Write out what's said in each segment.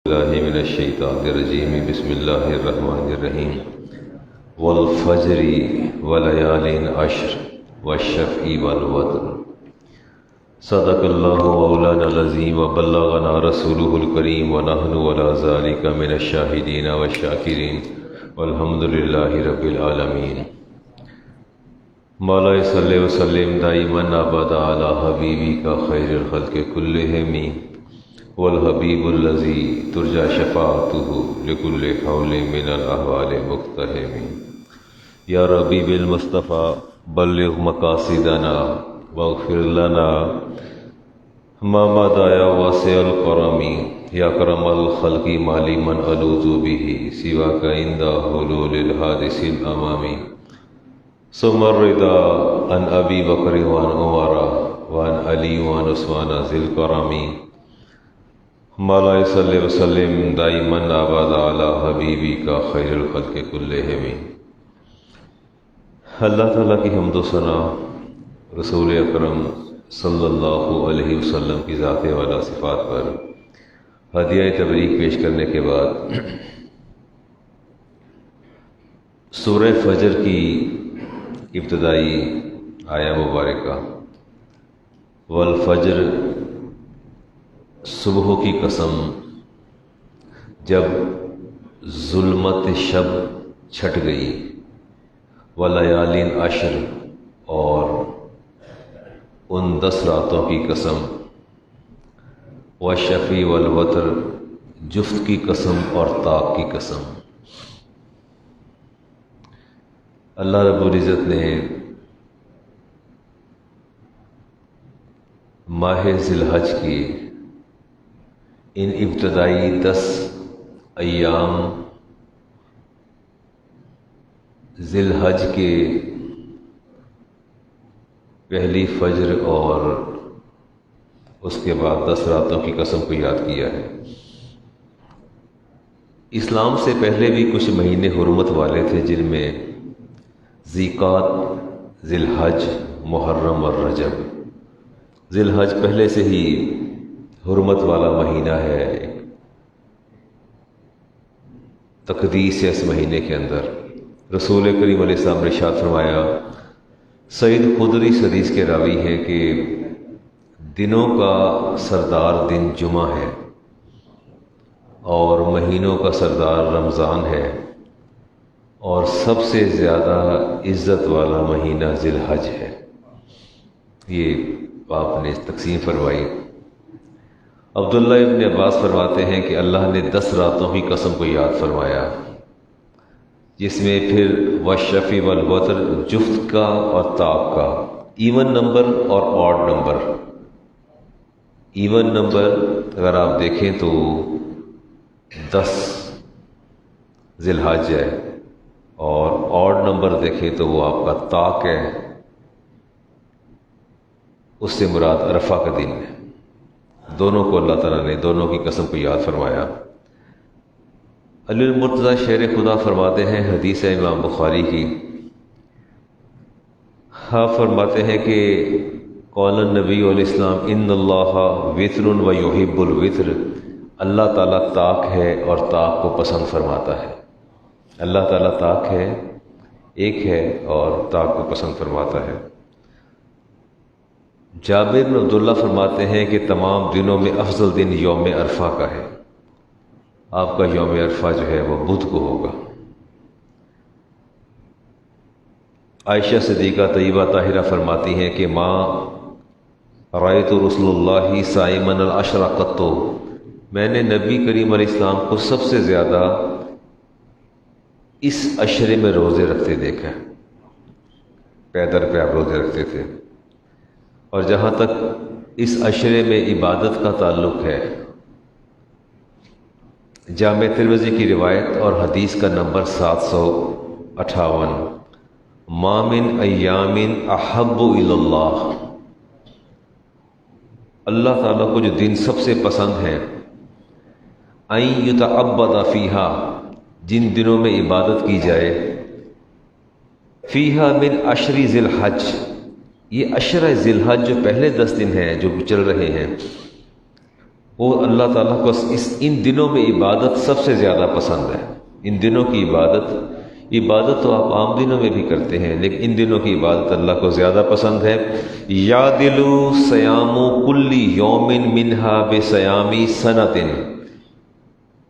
اللہ من الشیطان الرجیم بسم اللہ الرحمن الرحیم والفجر ولیال عشر والشفع والوتر صدق اللہ مولانا العظیم وبلغنا رسولہ الکریم ونحن علی ذلک من الشاہدین والشاکرین والحمد للہ رب العالمین۔ مولا صلی وسلم دائما ابدا علی حبیبک خیر الخلق کلہم والحبیب الذی ترجى شفاعته لكل حول من الاحوال مقتحم۔ یا ربی بالمصطفیٰ بلغ مقاصدنا واغفر لنا ما مضى یا واسع الکرم یا کرم الخلق مالی من الوذ به سواک عند حلول الحادث الامام۔ ثم الرضا عن ابی بکر وعن عمر وعن علی وعن عثمان ذی الکرم۔ مولا صلی وسلم دائما ابدا علی حبیبک خیر الخلق کلہم۔ اللہ تعالیٰ کی حمد و ثنا رسول اکرم صلی اللہ علیہ وسلم کی ذات والا صفات پر ہدیہ تبریک پیش کرنے کے بعد سورہ فجر کی ابتدائی آیہ مبارکہ والفجر صبح کی قسم جب ظلمت شب چھٹ گئی، ولیالین عشر اور ان 10 راتوں کی قسم، والشفع والوتر جفت کی قسم اور طاق کی قسم۔ اللہ رب العزت نے ماہ ذی الحج کی ان ابتدائی 10 ایام ذی الحج کے پہلی فجر اور اس کے بعد 10 راتوں کی قسم کو یاد کیا ہے۔ اسلام سے پہلے بھی کچھ مہینے حرمت والے تھے، جن میں ذیقات، ذی الحج، محرم اور رجب۔ ذی الحج پہلے سے ہی حرمت والا مہینہ ہے، تقدیس ہے اس مہینے کے اندر۔ رسول کریم علیہ السلام نے ارشاد فرمایا، سعید خدری اس حدیث کے راوی ہیں کہ دنوں کا سردار دن جمعہ ہے اور مہینوں کا سردار رمضان ہے، اور سب سے زیادہ عزت والا مہینہ ذی الحج ہے۔ یہ آپ نے تقسیم فرمائی۔ عبداللہ ابن عباس فرماتے ہیں کہ اللہ نے 10 راتوں کی قسم کو یاد فرمایا، جس میں پھر والشفع والوتر جفت کا اور طاق کا، ایون نمبر اور آڈ نمبر۔ ایون نمبر اگر آپ دیکھیں تو 10 ذی الحج ہے، اور آڈ نمبر دیکھیں تو وہ آپ کا طاق ہے، اس سے مراد عرفہ کا دن ہے۔ دونوں کو اللہ تعالیٰ نے دونوں کی قسم کو یاد فرمایا۔ علی المرتضیٰ شیر خدا فرماتے ہیں، حدیث ہے امام بخاری کی، فرماتے ہیں کہ قال النبی علیہ السلام ان اللہ وتر و یحب الوتر، اللہ تعالیٰ طاق ہے اور طاق کو پسند فرماتا ہے۔ اللہ تعالیٰ طاق ہے، ایک ہے، اور طاق کو پسند فرماتا ہے۔ جابر بن عبداللہ فرماتے ہیں کہ تمام دنوں میں افضل دن یوم عرفہ کا ہے۔ آپ کا یوم عرفہ جو ہے وہ بدھ کو ہوگا۔ عائشہ صدیقہ طیبہ طاہرہ فرماتی ہیں کہ ماں رأیت رسول اللہ صائما العشر قط، میں نے نبی کریم علیہ السلام کو سب سے زیادہ اس عشرے میں روزے رکھتے دیکھا۔ پیدر پہ آپ روزے رکھتے تھے۔ اور جہاں تک اس عشرے میں عبادت کا تعلق ہے، جامع ترمذی کی روایت اور حدیث کا نمبر 758، ما من ایام احب الی اللہ، اللہ تعالیٰ کو جو دن سب سے پسند ہیں، ان یتعبد فیہا، جن دنوں میں عبادت کی جائے، فیہا من عشر ذی الحج، یہ عشرہ ذی الحج جو پہلے 10 دن ہیں جو چل رہے ہیں، وہ اللہ تعالیٰ کو ان دنوں میں عبادت سب سے زیادہ پسند ہے۔ ان دنوں کی عبادت تو آپ عام دنوں میں بھی کرتے ہیں، لیکن ان دنوں کی عبادت اللہ کو زیادہ پسند ہے۔ یعدل صیام کل یوم منہا بصیام سنۃ،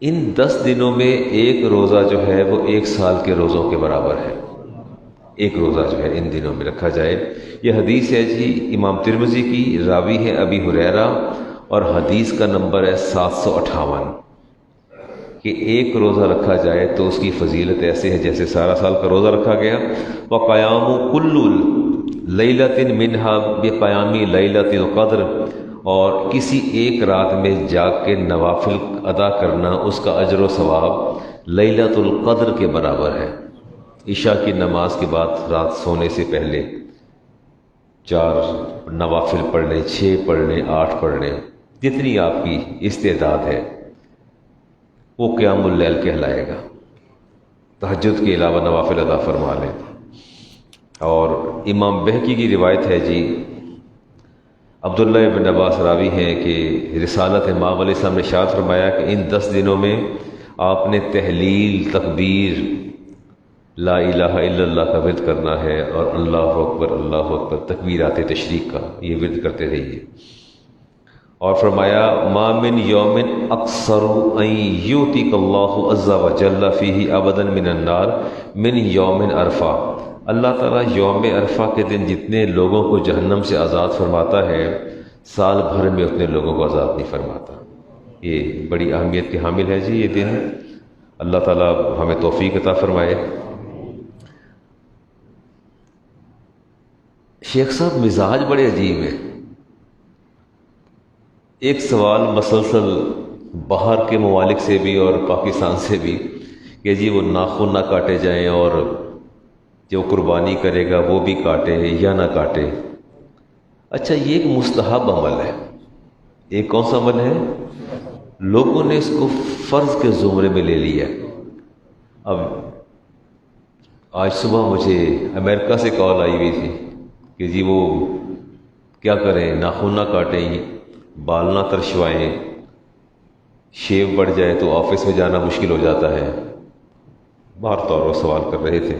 ان 10 دنوں میں ایک روزہ جو ہے وہ 1 سال کے روزوں کے برابر ہے۔ ایک روزہ جو ہے ان دنوں میں رکھا جائے۔ یہ حدیث ہے جی امام ترمذی کی، راوی ہے ابی ہریرہ، اور حدیث کا نمبر ہے 758، کہ ایک روزہ رکھا جائے تو اس کی فضیلت ایسے ہے جیسے سارا سال کا روزہ رکھا گیا۔ وَقَيَامُ كُلُّ لَيْلَةٍ مِّنْهَا بِقَيَامِ لَيْلَةِ الْقَدْرِ، اور کسی ایک رات میں جاگ کے نوافل ادا کرنا، اس کا اجر و ثواب لیلۃ القدر کے برابر ہے۔ عشاء کی نماز کے بعد رات سونے سے پہلے 4 نوافل پڑھ لیں، 6 پڑھ لیں، 8 پڑھ لیں، جتنی آپ کی استعداد ہے، وہ قیام اللیل کہلائے گا۔ تہجد کے علاوہ نوافل ادا فرما لیں۔ اور امام بہقی کی روایت ہے جی، عبداللہ ابن عباس راوی ہیں کہ رسالت امام علیہ السلام نے ارشاد فرمایا کہ ان 10 دنوں میں آپ نے تحلیل، تکبیر، لا الہ الا اللہ کا ورد کرنا ہے، اور اللہ اکبر تکبیرات تشریق کا یہ ورد کرتے رہیے۔ اور فرمایا ما من یوم اکثر ان یؤتیک اللہ عز وجل فیہ ابدا من النار من یوم عرفہ، اللہ تعالیٰ یوم عرفہ کے دن جتنے لوگوں کو جہنم سے آزاد فرماتا ہے، سال بھر میں اتنے لوگوں کو آزاد نہیں فرماتا۔ یہ بڑی اہمیت کے حامل ہے جی یہ دن۔ اللہ تعالیٰ ہمیں توفیق عطا فرمائے۔ شیخ صاحب مزاج بڑے عجیب ہیں۔ ایک سوال مسلسل باہر کے ممالک سے بھی اور پاکستان سے بھی کہ جی وہ ناخن نہ کاٹے جائیں، اور جو قربانی کرے گا وہ بھی کاٹے یا نہ کاٹے۔ اچھا، یہ ایک مستحب عمل ہے۔ ایک کون سا عمل ہے؟ لوگوں نے اس کو فرض کے زمرے میں لے لیا۔ اب آج صبح مجھے امریکہ سے کال آئی ہوئی تھی کہ جی وہ کیا کریں، ناخن نہ کاٹیں، بال نہ ترشوائیں، شیو بڑھ جائے تو آفس میں جانا مشکل ہو جاتا ہے۔ باہر طور پر سوال کر رہے تھے۔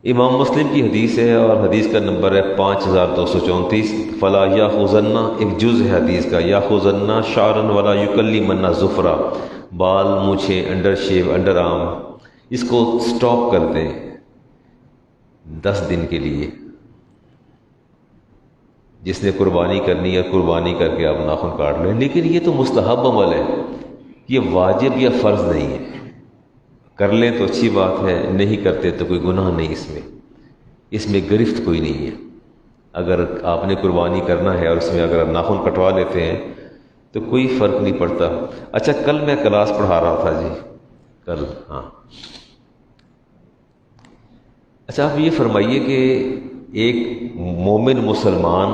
امام مسلم کی حدیث ہے، اور حدیث کا نمبر ہے 5234۔ فلا یاخذن، ایک جز ہے حدیث کا، یاخذن شعرا ولا یکلمن ظفرا، بال، مونچھیں، انڈر شیو، انڈر آرم، اس کو سٹاپ کر دیں 10 دن کے لیے۔ جس نے قربانی کرنی ہے قربانی کر کے آپ ناخن کاٹ لیں، لیکن یہ تو مستحب عمل ہے، یہ واجب یا فرض نہیں ہے۔ کر لیں تو اچھی بات ہے، نہیں کرتے تو کوئی گناہ نہیں، اس میں گرفت کوئی نہیں ہے۔ اگر آپ نے قربانی کرنا ہے اور اس میں اگر آپ ناخن کٹوا لیتے ہیں تو کوئی فرق نہیں پڑتا۔ اچھا، کل میں کلاس پڑھا رہا تھا جی، کل، ہاں، اچھا آپ یہ فرمائیے کہ ایک مومن مسلمان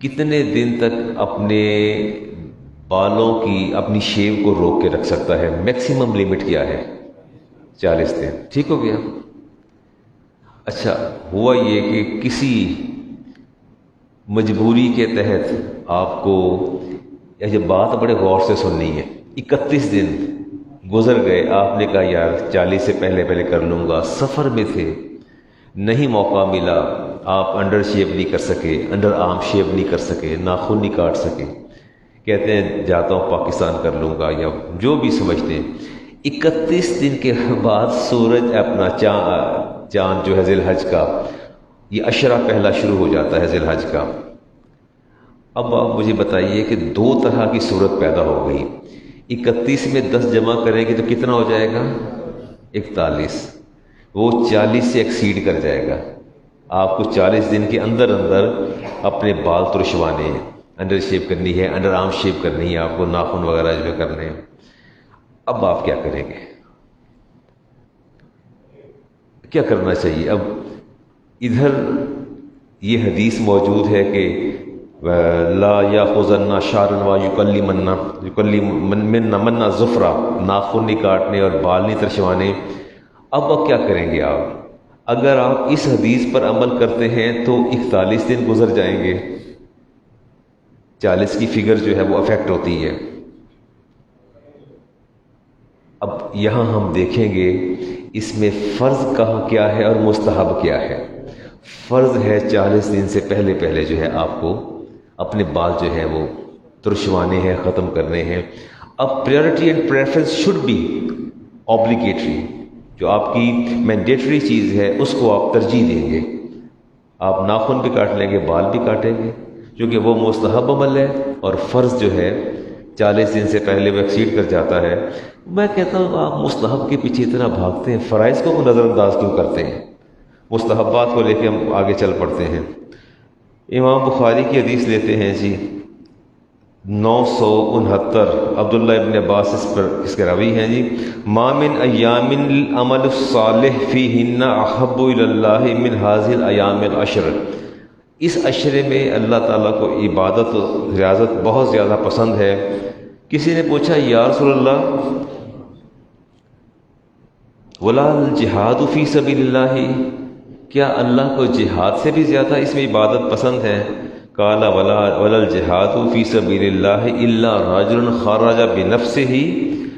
کتنے دن تک اپنے بالوں کی اپنی شیو کو روک کے رکھ سکتا ہے؟ میکسیمم لیمٹ کیا ہے؟ 40 دن، ٹھیک ہو گیا۔ اچھا، ہوا یہ کہ کسی مجبوری کے تحت آپ کو یہ بات بڑے غور سے سننی ہے، 31 دن گزر گئے، آپ نے کہا یار 40 سے پہلے کر لوں گا، سفر میں تھے، نہیں موقع ملا، آپ انڈر شیو نہیں کر سکے، انڈر آرم شیو نہیں کر سکے، ناخن نہیں کاٹ سکے، کہتے ہیں جاتا ہوں پاکستان کر لوں گا، یا جو بھی سمجھتے ہیں۔ 31 دن کے بعد سورج اپنا چاند جو ہے ذی الحج کا، یہ عشرہ پہلا شروع ہو جاتا ہے ذی الحج کا۔ اب آپ مجھے بتائیے کہ 2 طرح کی صورت پیدا ہو گئی۔ 31 میں 10 جمع کریں گے تو کتنا ہو جائے گا؟ 41۔ وہ 40 سے ایکسیڈ کر جائے گا۔ آپ کو 40 دن کے اندر اپنے بال ترشوانے ہیں، انڈر شیپ کرنی ہے، انڈر آرم شیپ کرنی ہے، آپ کو ناخن وغیرہ جو کرنے ہیں۔ اب آپ کیا کریں گے؟ کیا کرنا چاہیے؟ اب ادھر یہ حدیث موجود ہے کہ لا یاخذن شعرا و یکلمن ظفرا، ناخن نہیں کاٹنے اور بال نہیں ترشوانے۔ اب کیا کریں گے آپ؟ اگر آپ اس حدیث پر عمل کرتے ہیں تو 41 دن گزر جائیں گے، 40 کی فگر جو ہے وہ افیکٹ ہوتی ہے۔ اب یہاں ہم دیکھیں گے اس میں فرض کہاں کیا ہے اور مستحب کیا ہے۔ فرض ہے 40 دن سے پہلے پہلے جو ہے آپ کو اپنے بال جو ہے وہ ترشوانے ہیں، ختم کرنے ہیں۔ اب priority and preference should be obligatory, جو آپ کی مینڈیٹری چیز ہے اس کو آپ ترجیح دیں گے۔ آپ ناخن بھی کاٹ لیں گے، بال بھی کاٹیں گے، کیونکہ وہ مستحب عمل ہے، اور فرض جو ہے 40 دن سے پہلے وہ ایکسیڈ کر جاتا ہے۔ میں کہتا ہوں آپ مستحب کے پیچھے اتنا بھاگتے ہیں، فرائض کو نظر انداز کیوں کرتے ہیں؟ مستحبات کو لے کے ہم آگے چل پڑتے ہیں۔ امام بخاری کی حدیث لیتے ہیں جی 969، عبداللہ ابن عباس اس کے راوی ہیں جی، ما من ایام العمل الصالح فیہن احب الی اللہ من هذه الایام العشر۔ اس عشرے میں اللہ تعالیٰ کو عبادت و ریاضت بہت زیادہ پسند ہے۔ کسی نے پوچھا یا رسول اللہ ولا الجہاد فی سبیل اللہ، کیا اللہ کو جہاد سے بھی زیادہ اس میں عبادت پسند ہے؟ قال ولا الجہاد فی سبیل اللہ الا رجل خرج بنفسہ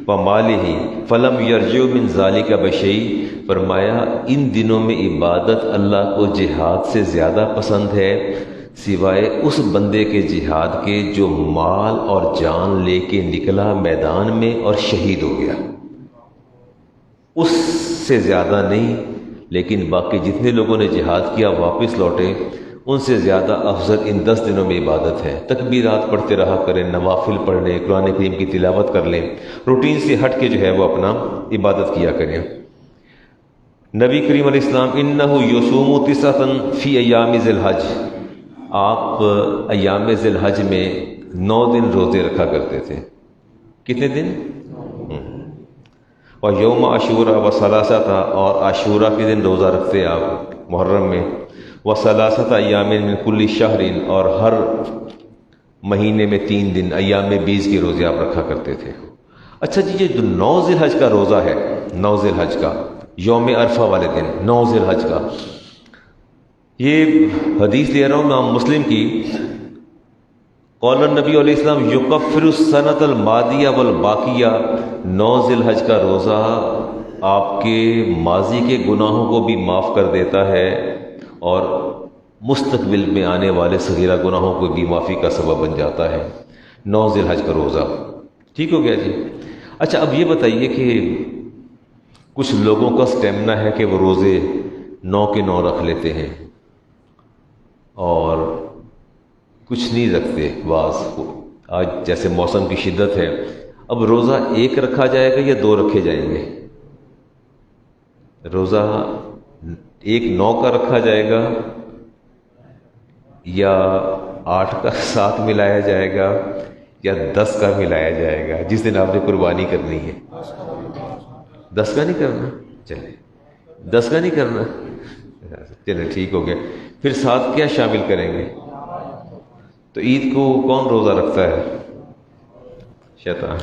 ومالہ فلم یرجع من ذلک بشیء۔ فرمایا ان دنوں میں عبادت اللہ کو جہاد سے زیادہ پسند ہے سوائے اس بندے کے جہاد کے جو مال اور جان لے کے نکلا میدان میں اور شہید ہو گیا، اس سے زیادہ نہیں۔ لیکن باقی جتنے لوگوں نے جہاد کیا واپس لوٹے، ان سے زیادہ افضل ان 10 دنوں میں عبادت ہے۔ تکبیرات پڑھتے رہا کریں، نوافل پڑھ لیں، قرآن کریم کی تلاوت کر لیں، روٹین سے ہٹ کے جو ہے وہ اپنا عبادت کیا کریں۔ نبی کریم علیہ السلام انہ یصوم 9 فی ایام ذی الحج، آپ ایام ذی الحج میں 9 دن روزے رکھا کرتے تھے۔ کتنے دن؟ اور یوم عاشورہ و ثلاثۃ، اور عاشورہ کے دن روزہ رکھتے آپ محرم میں، و ثلاثۃ ایام من کل شہر، اور ہر مہینے میں 3 دن ایام 20 کے روزے آپ رکھا کرتے تھے۔ اچھا جی، یہ جو 9 ذی الحج کا روزہ ہے، 9 ذی الحج کا یوم عرفہ والے دن 9 ذی الحج کا، یہ حدیث لے رہا ہوں امام مسلم کی، قول النبی علیہ السلام یکفر السنۃ الماضیہ والباقیہ، 9 ذی الحج کا روزہ آپ کے ماضی کے گناہوں کو بھی معاف کر دیتا ہے اور مستقبل میں آنے والے صغیرہ گناہوں کو بھی معافی کا سبب بن جاتا ہے۔ 9 ذی الحج کا روزہ ٹھیک ہو گیا جی۔ اچھا اب یہ بتائیے کہ کچھ لوگوں کا سٹیمنا ہے کہ وہ روزے 9 کے 9 رکھ لیتے ہیں اور کچھ نہیں رکھتے۔ بعض آج جیسے موسم کی شدت ہے، اب روزہ 1 رکھا جائے گا یا 2 رکھے جائیں گے؟ روزہ 1 9 کا رکھا جائے گا یا 8 کا ساتھ ملایا جائے گا یا 10 کا ملایا جائے گا جس دن آپ نے قربانی کرنی ہے؟ 10 کا نہیں کرنا، چلے 10 کا نہیں کرنا، چلے ٹھیک ہو گیا۔ پھر ساتھ کیا شامل کریں گے؟ تو عید کو کون روزہ رکھتا ہے؟ شیطان،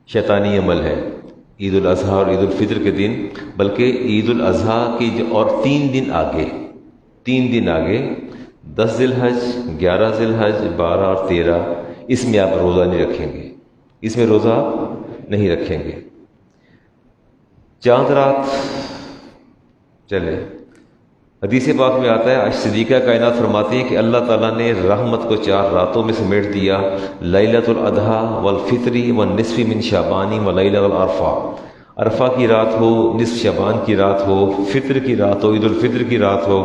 شیطانی عمل ہے۔ عید الاضحیٰ اور عید الفطر کے دن، بلکہ عید الاضحیٰ کی اور 3 دن آگے، 3 دن آگے 10 ذی الحج، 11 ذی الحج، 12 اور 13، اس میں آپ روزہ نہیں رکھیں گے، اس میں روزہ آپ نہیں رکھیں گے۔ چاند رات، چلے حدیث پاک میں آتا ہے، صدیقہ کائنات فرماتی ہے کہ اللہ تعالیٰ نے رحمت کو 4 راتوں میں سمیٹ دیا، لیلۃ الاضحیٰ والفطر والنصف من شعبان ولیلۃ العرفہ، عرفہ کی رات ہو، نصف شعبان کی رات ہو، فطر کی رات ہو، عید الفطر کی رات ہو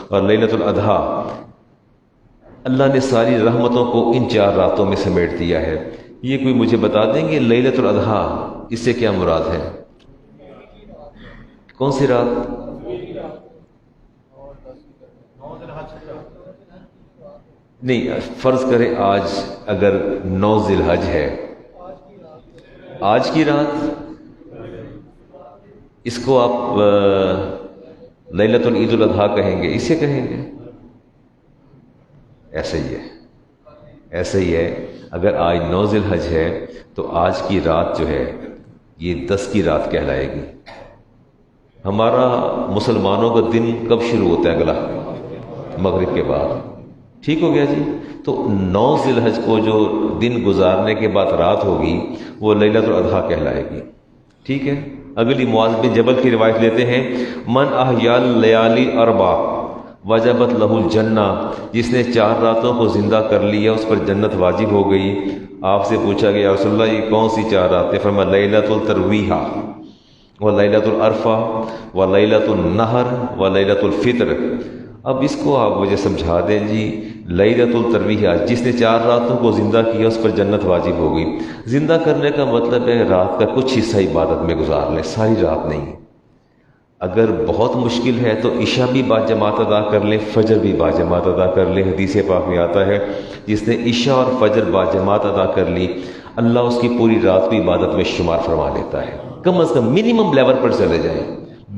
اور لیلۃ الاضحیٰ، اللہ نے ساری رحمتوں کو ان 4 راتوں میں سمیٹ دیا ہے۔ یہ کوئی مجھے بتا دیں گے لیلۃ الاضحیٰ اس سے کیا مراد ہے؟ کون سی رات؟ نہیں، فرض کریں آج اگر 9 ذی الحج ہے، آج کی رات، اس کو آپ لیلۃ العید الاضحیٰ کہیں گے، اسے کہیں گے؟ ایسا ہی ہے، ایسا ہی ہے۔ اگر آج 9 ذی الحج ہے تو آج کی رات جو ہے یہ 10 کی رات کہلائے گی۔ ہمارا مسلمانوں کا دن کب شروع ہوتا ہے؟ اگلا مغرب کے بعد، ٹھیک ہو گیا جی. تو 9 ذی الحج کو جو دن گزارنے کے بعد رات ہوگی وہ لیلۃ الاضحیٰ کہلائے گی. ٹھیک ہے. اگلی معاذ بن جبل کی روایت لیتے ہیں، من احیا اللیالی اربع وجبت لہ الجنہ، جس نے 4 راتوں کو زندہ کر لیا اس پر جنت واجب ہو گئی. آپ سے پوچھا گیا یا رسول اللہ یہ کون سی 4 راتیں؟ فرمایا لیلۃ الترویہ و لیلۃ العرفہ و لیلۃ النحر و لیلۃ الفطر. اب اس کو آپ مجھے سمجھا دیں جی. لیلۃ الترویہ، جس نے 4 راتوں کو زندہ کیا اس پر جنت واجب ہو گئی. زندہ کرنے کا مطلب ہے رات کا کچھ حصہ عبادت میں گزار لیں، ساری رات نہیں. اگر بہت مشکل ہے تو عشاء بھی باجماعت ادا کر لیں، فجر بھی باجماعت ادا کر لیں. حدیث پاک میں آتا ہے جس نے عشاء اور فجر باجماعت ادا کر لی اللہ اس کی پوری رات بھی عبادت میں شمار فرما لیتا ہے. کم از کم منیمم لیول پر چلے جائیں،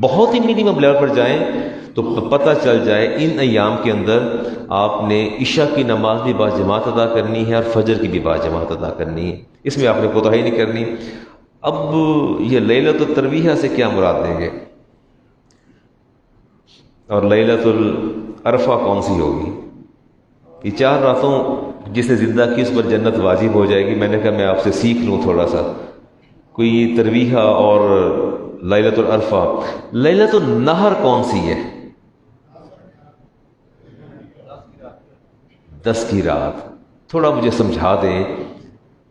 بہت ہی منیمم لیول پر جائیں تو پتہ چل جائے ان ایام کے اندر آپ نے عشاء کی نماز بھی باجماعت ادا کرنی ہے اور فجر کی بھی باجماعت ادا کرنی ہے، اس میں آپ نے کوتاہی نہیں کرنی. اب یہ لیلۃ الترویہ سے کیا مراد دیں گے اور لیلۃ العرفہ کون سی ہوگی؟ یہ 4 راتوں جس نے زندہ کی اس پر جنت واجب ہو جائے گی. میں نے کہا میں آپ سے سیکھ لوں تھوڑا سا، کوئی ترویہ اور لیلۃ العرفہ. لیلۃ النحر کون سی ہے؟ 10 کی رات. تھوڑا مجھے سمجھا دیں،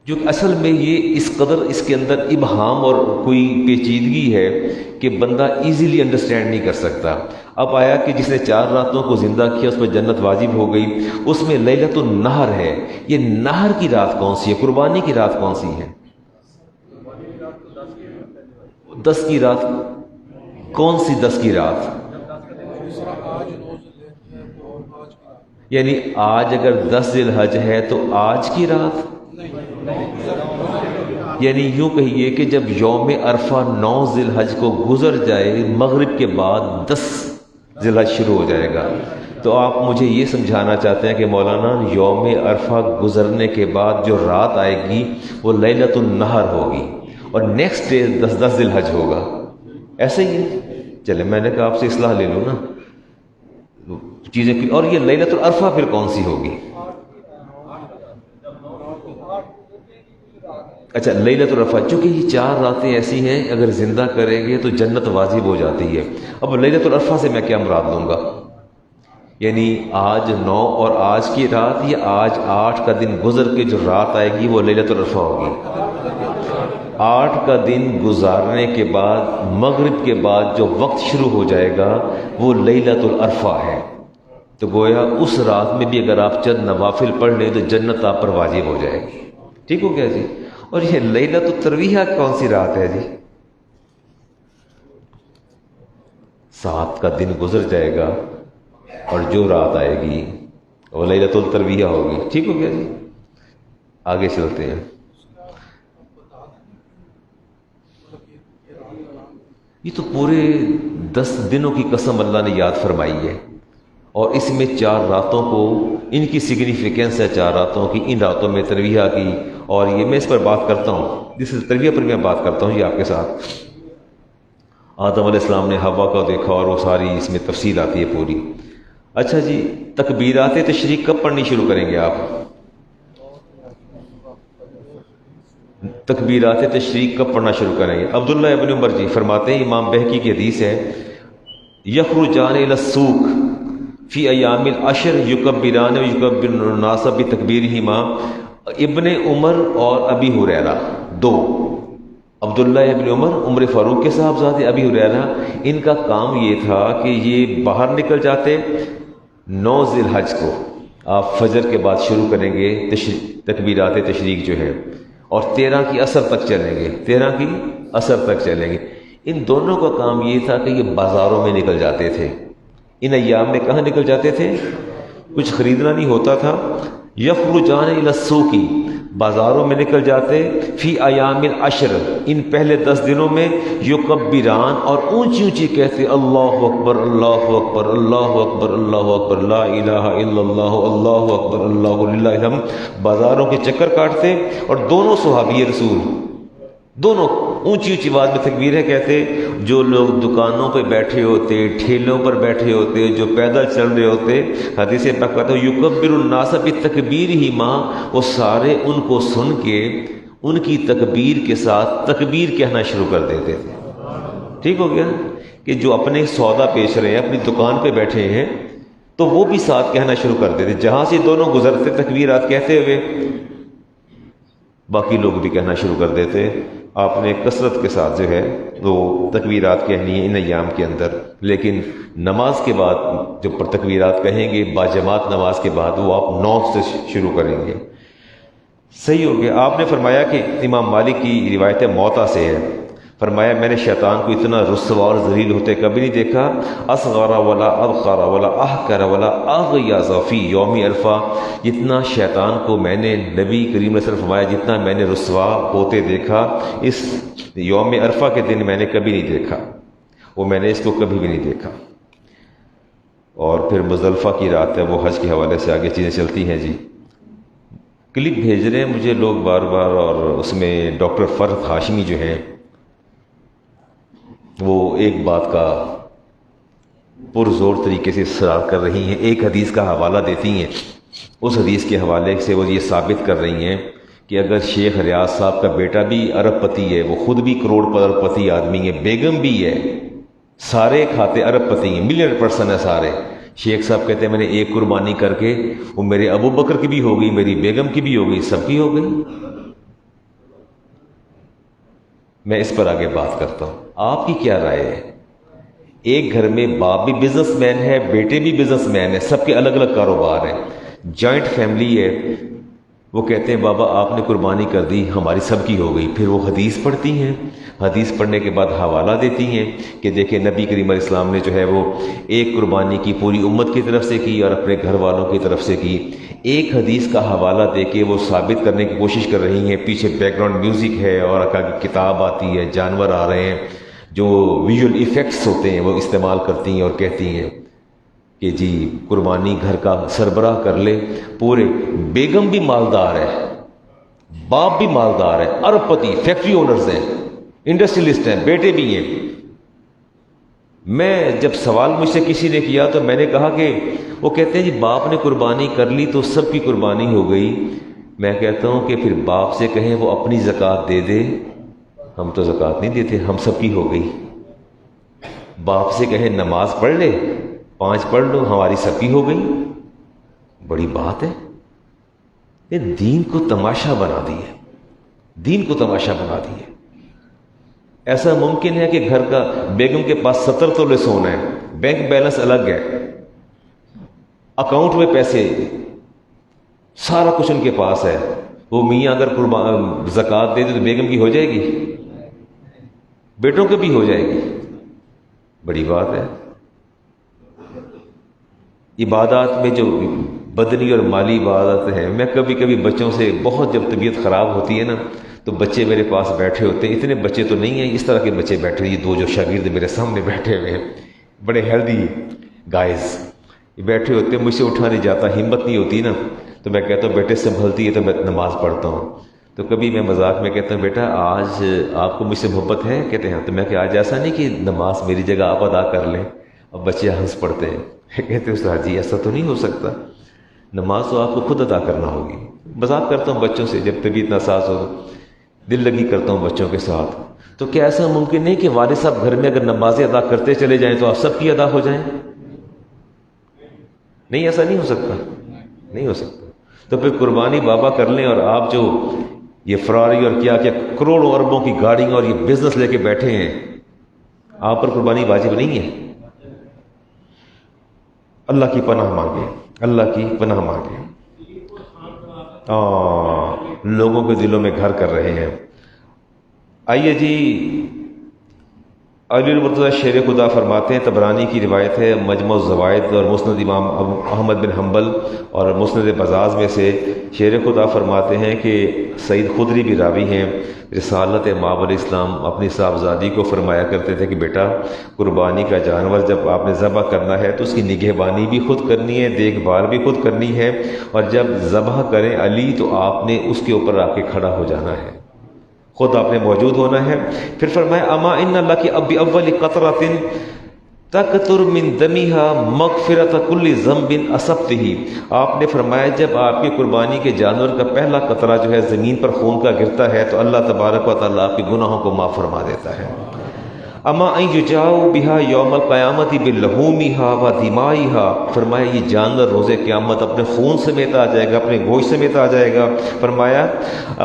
جو اصل میں یہ اس قدر اس کے اندر ابہام اور کوئی پیچیدگی ہے کہ بندہ ایزیلی انڈرسٹینڈ نہیں کر سکتا. اب آیا کہ جس نے 4 راتوں کو زندہ کیا اس پر جنت واجب ہو گئی، اس میں لیلۃ النحر ہے. یہ نحر کی رات کون سی ہے؟ قربانی کی رات کون سی ہے؟ 10 کی رات. کون سی 10 کی رات؟ یعنی آج اگر 10 ذی الحج ہے تو آج کی رات، یعنی یوں کہیے کہ جب یوم عرفہ 9 ذی الحج کو گزر جائے مغرب کے بعد 10 ذی الحج شروع ہو جائے گا. تو آپ مجھے یہ سمجھانا چاہتے ہیں کہ مولانا یوم عرفہ گزرنے کے بعد جو رات آئے گی وہ لیلۃ النحر ہوگی اور نیکسٹ ڈے 10 ذی الحج ہوگا. ایسے ہی ہے. چلے میں نے کہا آپ سے اصلاح لے لوں نا چیزیں کی. اور یہ لیلۃ العرفہ پھر کون سی ہوگی؟ اچھا لیلۃ العرفہ، چونکہ یہ 4 راتیں ایسی ہیں اگر زندہ کریں گے تو جنت واجب ہو جاتی ہے. اب لیلۃ العرفہ سے میں کیا مراد لوں گا؟ یعنی آج 9 اور آج کی رات، یا آج 8 کا دن گزر کے جو رات آئے گی وہ لیلۃ العرفہ ہوگی. 8 کا دن گزارنے کے بعد مغرب کے بعد جو وقت شروع ہو جائے گا وہ لیلۃ العرفہ ہے. تو گویا اس رات میں بھی اگر آپ چند نوافل پڑھ لیں تو جنت آپ پر واجب ہو جائے گی. ٹھیک ہو گیا جی. اور یہ لیلۃ الترویہ کون سی رات ہے جی؟ 7 کا دن گزر جائے گا اور جو رات آئے گی وہ لیلۃ الترویہ ہوگی. ٹھیک ہو گیا جی. آگے چلتے ہیں. یہ تو پورے 10 دنوں کی قسم اللہ نے یاد فرمائی ہے اور اس میں 4 راتوں کو ان کی سگنیفیکینس ہے، 4 راتوں کی، ان راتوں میں ترویہ کی. اور یہ میں اس پر بات کرتا ہوں، جس ترویہ پر میں بات کرتا ہوں یہ آپ کے ساتھ. آدم علیہ السلام نے حوا کا دیکھا اور وہ ساری اس میں تفصیل آتی ہے پوری. اچھا جی، تکبیرات تشریق کب پڑھنی شروع کریں گے آپ؟ تکبیرات تشریق کب پڑھنا شروع کریں گے؟ عبداللہ ابن عمر جی فرماتے ہیں، امام بہقی کی حدیث ہے، یخرجان الی السوق فی ایام العشر یکبران و یکبر الناس بتکبیرہما. ابن عمر اور ابی ہریرہ دو، عبداللہ ابن عمر عمر فاروق کے صاحبزادے، ابی ہریرہ، ان کا کام یہ تھا کہ یہ باہر نکل جاتے 9 ذی الحج کو. آپ فجر کے بعد شروع کریں گے تکبیرات تشریق جو ہے، اور 13 کی عصر تک چلیں گے، 13 کی عصر تک چلیں گے. ان دونوں کا کام یہ تھا کہ یہ بازاروں میں نکل جاتے تھے. ان ایام میں کہاں نکل جاتے تھے؟ کچھ خریدنا نہیں ہوتا تھا. یخرجان الی السوق، بازاروں میں نکل جاتے، فی ایام العشر، ان پہلے 10 دنوں میں، یکبران، اور اونچی اونچی کہتے اللہ اکبر اللہ اکبر اللہ اکبر اللہ اکبر لا الہ الا اللہ اللہ اکبر اللہ للہ الحمد. بازاروں کے چکر کاٹتے اور دونوں صحابی رسول دونوں اونچی اونچی آواز میں تکبیر ہے کہتے، جو لوگ دکانوں پہ بیٹھے ہوتے، ٹھیلوں پر بیٹھے ہوتے، جو پیدل چل رہے ہوتے، حدیث پاک کہتا ہے یکبر الناس بتکبیرہما، وہ سارے ان کو سن کے ان کی تکبیر کے ساتھ تکبیر کہنا شروع کر دیتے تھے۔ ٹھیک ہو گیا کہ جو اپنے سودا بیچ رہے ہیں، اپنی دکان پہ بیٹھے ہیں، تو وہ بھی ساتھ کہنا شروع کر دیتے، جہاں سے دونوں گزرتے تکبیرات کہتے ہوئے باقی لوگ بھی کہنا شروع کر دیتے۔ آپ نے کثرت کے ساتھ جو ہے وہ تکبیرات کہنی ہے ان ایام کے اندر، لیکن نماز کے بعد جب پر تکبیرات کہیں گے باجماعت نماز کے بعد، وہ آپ 9 سے شروع کریں گے۔ صحیح ہو گیا۔ آپ نے فرمایا کہ امام مالک کی روایت موطا سے ہے، فرمایا میں نے شیطان کو اتنا رسوا اور ذلیل ہوتے کبھی نہیں دیکھا، اصغر ولا ابخر ولا احکر ولا اغیظ فی یوم عرفہ، جتنا شیطان کو میں نے نبی کریم علیہ السلام فرمایا جتنا میں نے رسوا ہوتے دیکھا اس یوم عرفہ کے دن میں نے کبھی نہیں دیکھا، وہ میں نے اس کو کبھی بھی نہیں دیکھا۔ اور پھر مزدلفہ کی رات ہے، وہ حج کے حوالے سے آگے چیزیں چلتی ہیں۔ جی کلپ بھیج رہے ہیں مجھے لوگ بار بار، اور اس میں ڈاکٹر فرحت ہاشمی جو ہیں وہ ایک بات کا پرزور طریقے سے اصرار کر رہی ہیں، ایک حدیث کا حوالہ دیتی ہیں، اس حدیث کے حوالے سے وہ یہ ثابت کر رہی ہیں کہ اگر شیخ ریاض صاحب کا بیٹا بھی ارب پتی ہے، وہ خود بھی کروڑ ارب پتی آدمی ہے، بیگم بھی ہے، سارے کھاتے ارب پتی ہیں، ملین پرسن ہے سارے، شیخ صاحب کہتے ہیں میں نے ایک قربانی کر کے وہ میرے ابو بکر کی بھی ہو گئی، میری بیگم کی بھی ہو گئی، سب کی ہو گئی۔ میں اس پر آگے بات کرتا ہوں، آپ کی کیا رائے ہے؟ ایک گھر میں باپ بھی بزنس مین ہے، بیٹے بھی بزنس مین ہے، سب کے الگ الگ کاروبار ہیں، جوائنٹ فیملی ہے، وہ کہتے ہیں بابا آپ نے قربانی کر دی، ہماری سب کی ہو گئی، پھر وہ حدیث پڑھتی ہیں، حدیث پڑھنے کے بعد حوالہ دیتی ہیں کہ دیکھیں نبی کریم علیہ السلام نے جو ہے وہ ایک قربانی کی پوری امت کی طرف سے کی اور اپنے گھر والوں کی طرف سے کی۔ ایک حدیث کا حوالہ دے کے وہ ثابت کرنے کی کوشش کر رہی ہیں، پیچھے بیک گراؤنڈ میوزک ہے اور کتاب آتی ہے، جانور آ رہے ہیں، جو ویژول ایفیکٹس ہوتے ہیں وہ استعمال کرتی ہیں اور کہتی ہیں کہ جی قربانی گھر کا سربراہ کر لے، پورے بیگم بھی مالدار ہے، باپ بھی مالدار ہے، ارب پتی، فیکٹری اونرز ہیں، انڈسٹریلسٹ ہیں، بیٹے بھی ہیں۔ میں جب سوال مجھ سے کسی نے کیا تو میں نے کہا کہ وہ کہتے ہیں جی باپ نے قربانی کر لی تو سب کی قربانی ہو گئی۔ میں کہتا ہوں کہ پھر باپ سے کہیں وہ اپنی زکوٰۃ دے دے، ہم تو زکوٰۃ نہیں دیتے، ہم سب کی ہو گئی۔ باپ سے کہیں نماز پڑھ لے، 5 پڑھ لو، ہماری سب کی ہو گئی۔ بڑی بات ہے، یہ دین کو تماشا بنا دیے، دین کو تماشا بنا دیے۔ ایسا ممکن ہے کہ گھر کا بیگم کے پاس 70 تولے سونا ہے، بینک بیلنس الگ ہے، اکاؤنٹ میں پیسے، سارا کچھ ان کے پاس ہے، وہ میاں اگر زکوٰۃ دے دے تو بیگم کی ہو جائے گی، بیٹوں کی بھی ہو جائے گی۔ بڑی بات ہے۔ عبادات میں جو بدنی اور مالی عبادت ہے، میں کبھی کبھی بچوں سے بہت جب طبیعت خراب ہوتی ہے نا تو بچے میرے پاس بیٹھے ہوتے ہیں، اتنے بچے تو نہیں ہیں، اس طرح کے بچے بیٹھے ہیں، یہ 2 جو شاگرد میرے سامنے بیٹھے ہوئے ہیں، بڑے ہیلدی گائز، یہ بیٹھے ہوتے ہیں، مجھ سے اٹھا نہیں جاتا، ہمت نہیں ہوتی نا، تو میں کہتا ہوں بیٹے سنبھلتی ہے تو میں نماز پڑھتا ہوں، تو کبھی میں مذاق میں کہتا ہوں بیٹا آج آپ کو مجھ سے محبت ہے؟ کہتے ہیں تو میں کہ آج ایسا نہیں کہ نماز میری جگہ آپ ادا کر لیں۔ اب بچے ہنس پڑتے ہیں، کہتے ہیں استاد جی ایسا تو نہیں ہو سکتا، نماز تو آپ کو خود ادا کرنا ہوگی۔ مذاق کرتا ہوں بچوں سے، جب طبیعت ناساز ہو دل لگی کرتا ہوں بچوں کے ساتھ، تو کیا ایسا ممکن نہیں کہ والد صاحب گھر میں اگر نمازیں ادا کرتے چلے جائیں تو آپ سب کی ادا ہو جائیں؟ نہیں، ایسا نہیں ہو سکتا، نہیں ہو سکتا۔ تو پھر قربانی بابا کر لیں، اور آپ جو یہ فراری اور کیا کیا کروڑوں اربوں کی گاڑیاں اور یہ بزنس لے کے بیٹھے ہیں، آپ پر قربانی واجب نہیں ہے۔ اللہ کی پناہ مانگے، اللہ کی پناہ مانگے۔ لوگوں کے دلوں میں گھر کر رہے ہیں۔ آئیے جی، علی المرتضیٰ شیر خدا فرماتے ہیں، طبرانی کی روایت ہے، مجمع الزوائد اور مسند امام احمد بن حنبل اور مسند بزاز میں سے، شیر خدا فرماتے ہیں کہ سعید خدری بھی راوی ہیں، رسالت امام علیہ السلام اپنی صاحبزادی کو فرمایا کرتے تھے کہ بیٹا قربانی کا جانور جب آپ نے ذبح کرنا ہے تو اس کی نگہبانی بھی خود کرنی ہے، دیکھ بھال بھی خود کرنی ہے، اور جب ذبح کریں علی تو آپ نے اس کے اوپر آ کے کھڑا ہو جانا ہے، خود آپ نے موجود ہونا ہے۔ پھر فرمایا اما ان اللہ کی اب اول قطرۃ تقطر من دمها مغفرۃ کل ذنب اصبتہ، آپ نے فرمایا جب آپ کی قربانی کے جانور کا پہلا قطرہ جو ہے زمین پر خون کا گرتا ہے تو اللہ تبارک و تعالیٰ آپ کے گناہوں کو معاف فرما دیتا ہے۔ اما ان یجاؤ بہا یوم القیامت بلحومہا و دمائہا، فرمایا یہ جانور روز قیامت اپنے خون سمیت آ جائے گا، اپنے گوشت سمیت آ جائے گا۔ فرمایا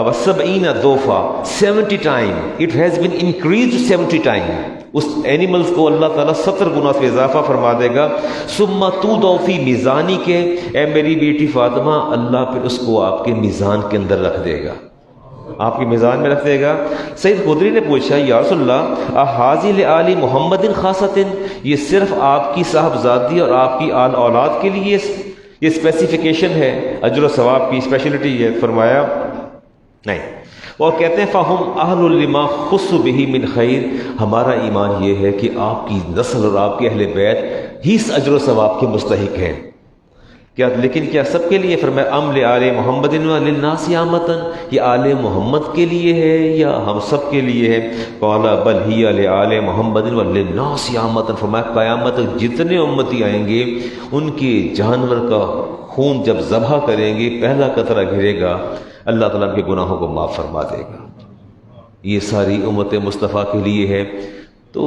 وسبعین ضعفا، 70 time, it has been increased 70 time, اس اینیملز کو اللہ تعالیٰ 70 گنا سے اضافہ فرما دے گا۔ ثم توضع فی میزانی کے، اے میری بیٹی فاطمہ، اللہ پھر اس کو آپ کے میزان کے اندر رکھ دے گا، آپ کے میزان میں رکھ دے گا۔ سید خدری نے پوچھا یا رسول اللہ احاذی لآل محمد خاصۃ، یہ صرف آپ کی صاحبزادی اور آپ کی آل اولاد کے لیے یہ اسپیسیفیکیشن ہے، اجر و ثواب کی اسپیشلٹی ہے؟ فرمایا نہیں، اور کہتے ہیں فہم اہل لما خص بہ من خیر، ہمارا ایمان یہ ہے کہ آپ کی نسل اور آپ کے اہل بیت ہی اس اجر و ثواب کے مستحق ہیں۔ کیا لیکن کیا سب کے لیے؟ فرمایا ام لآل محمد وللناس عامۃ، یہ آل محمد کے لیے ہے یا ہم سب کے لیے ہے؟ قال بل ہی لآل محمد وللناس عامۃ، فرمایا قیامت تک جتنے امتی آئیں گے ان کے جانور کا خون جب ذبح کریں گے پہلا قطرہ گرے گا، اللہ تعالیٰ کے گناہوں کو معاف فرما دے گا۔ یہ ساری امت مصطفیٰ کے لیے ہے۔ تو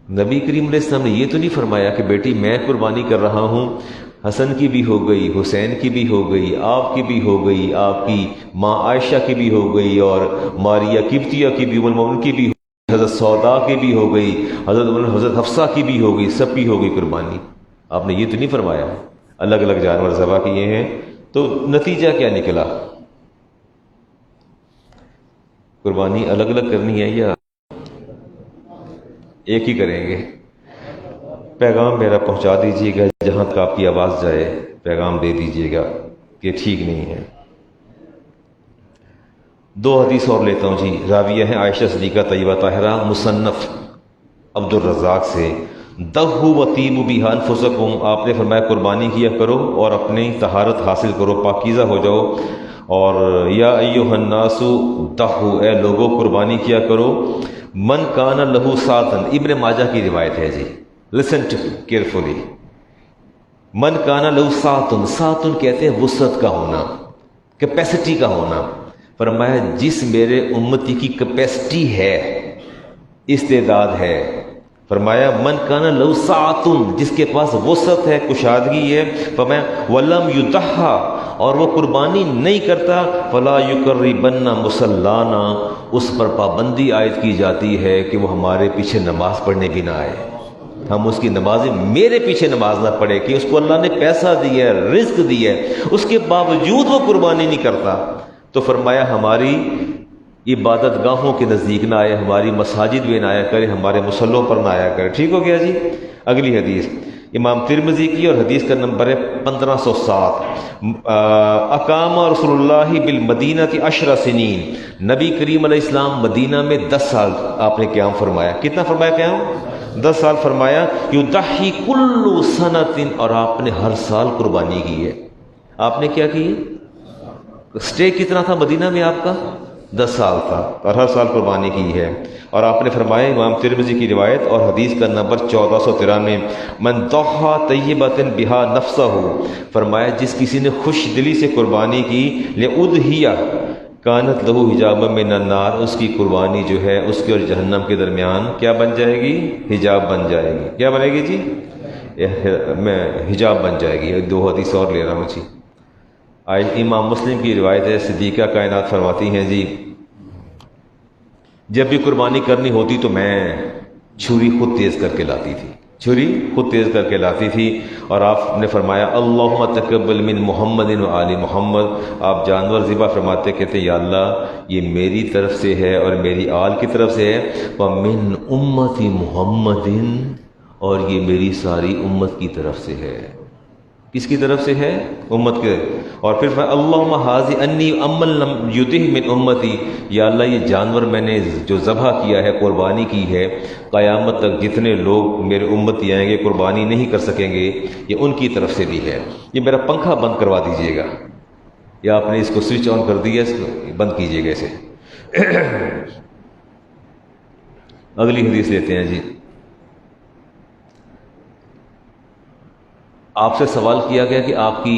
نبی کریم علیہ السلام نے یہ تو نہیں فرمایا کہ بیٹی میں قربانی کر رہا ہوں، حسن کی بھی ہو گئی، حسین کی بھی ہو گئی، آپ کی بھی ہو گئی، آپ کی ماں عائشہ کی بھی ہو گئی، اور ماریہ قبطیہ کی بھی، ان کی بھی ہو گئی، حضرت سودا کی بھی ہو گئی، حضرت حفصہ کی بھی ہو گئی، سب کی ہو گئی قربانی۔ آپ نے یہ تو نہیں فرمایا الگ الگ جانور ذبح کیے ہیں۔ تو نتیجہ کیا نکلا؟ قربانی الگ الگ کرنی ہے یا ایک ہی کریں گے؟ پیغام میرا پہنچا دیجیے گا، جہاں تک آپ کی آواز جائے پیغام دے دیجیے گا کہ ٹھیک نہیں ہے۔ 2 حدیث اور لیتا ہوں جی، راویہ ہیں عائشہ صدیقہ طیبہ طاہرہ، مصنف عبد الرزاق سے، دہو وطیبوا بہا انفسکم، آپ نے فرمایا قربانی کیا کرو اور اپنی طہارت حاصل کرو، پاکیزہ ہو جاؤ۔ اور یا ایھا الناس دہو، اے لوگوں قربانی کیا کرو، من کان لہو ساتن، ابن ماجہ کی روایت ہے جی، لسن کیئرفلی، من کانا لہو ساتن، ساتن کہتے ہیں وسعت کا ہونا، کیپیسٹی کا ہونا۔ فرمایا جس میرے امتی کی کیپیسٹی ہے، استعداد ہے، فرمایا من کانا لہو ساتن، جس کے پاس وسعت ہے، کشادگی ہے، فرمایا ولم یضحی، اور وہ قربانی نہیں کرتا، فلا یقربن مصلانا، اس پر پابندی عائد کی جاتی ہے کہ وہ ہمارے پیچھے نماز پڑھنے بھی نہ آئے، ہم اس کی نمازیں میرے پیچھے نماز نہ پڑھے، کہ اس کو اللہ نے پیسہ دیا ہے، رزق دیا ہے، اس کے باوجود وہ قربانی نہیں کرتا۔ تو فرمایا ہماری عبادت گاہوں کے نزدیک نہ آئے، ہماری مساجد میں نہ آیا کرے، ہمارے مصلوں پر نہ آیا کرے۔ ٹھیک ہو گیا جی۔ اگلی حدیث امام ترمذی کی، اور حدیث کا نمبر ہے 1507۔ اقام رسول اللہ بالمدینہ 10 سنین، نبی کریم علیہ السلام مدینہ میں 10 سال آپ نے قیام فرمایا۔ کتنا فرمایا قیام؟ 10 سال فرمایا۔ یضحی کل سنۃ، اور آپ نے ہر سال قربانی کی ہے۔ آپ نے کیا کی؟ اسٹے کتنا تھا مدینہ میں آپ کا؟ 10 سال تھا، اور ہر سال قربانی کی ہے۔ اور آپ نے فرمایا، امام ترمذی کی روایت اور حدیث کا نمبر 1493، من ضحی طیبۃ بہا نفسہ، فرمایا جس کسی نے خوش دلی سے قربانی کی، لأضحیہ کانت لہو حجابا من النار، اس کی قربانی جو ہے اس کے اور جہنم کے درمیان کیا بن جائے گی؟ حجاب بن جائے گی۔ کیا بنے گی جی؟ میں حجاب بن جائے گی۔ 2 حدیث اور لے رہا ہوں جی۔ امام مسلم کی روایت ہے، صدیقہ کائنات فرماتی ہیں جی، جب بھی قربانی کرنی ہوتی تو میں چھری خود تیز کر کے لاتی تھی، چھری خود تیز کر کے لاتی تھی۔ اور آپ نے فرمایا اللہم تقبل من محمد و آل محمد، آپ جانور ذبح فرماتے کہتے یا اللہ یہ میری طرف سے ہے اور میری آل کی طرف سے ہے، ومن امتی محمد، اور یہ میری ساری امت کی طرف سے ہے۔ کس کی طرف سے ہے؟ امت کے۔ اور پھر اللہم حاضی انی امن لم یدہ من امتی، یا اللہ یہ جانور میں نے جو ذبح کیا ہے، قربانی کی ہے، قیامت تک جتنے لوگ میرے امتی آئیں گے قربانی نہیں کر سکیں گے، یہ ان کی طرف سے بھی ہے۔ یہ میرا پنکھا بند کروا دیجئے گا، یا آپ نے اس کو سوئچ آن کر دیا، اس کو بند کیجئے گا اسے۔ اگلی حدیث لیتے ہیں جی. آپ سے سوال کیا گیا کہ آپ کی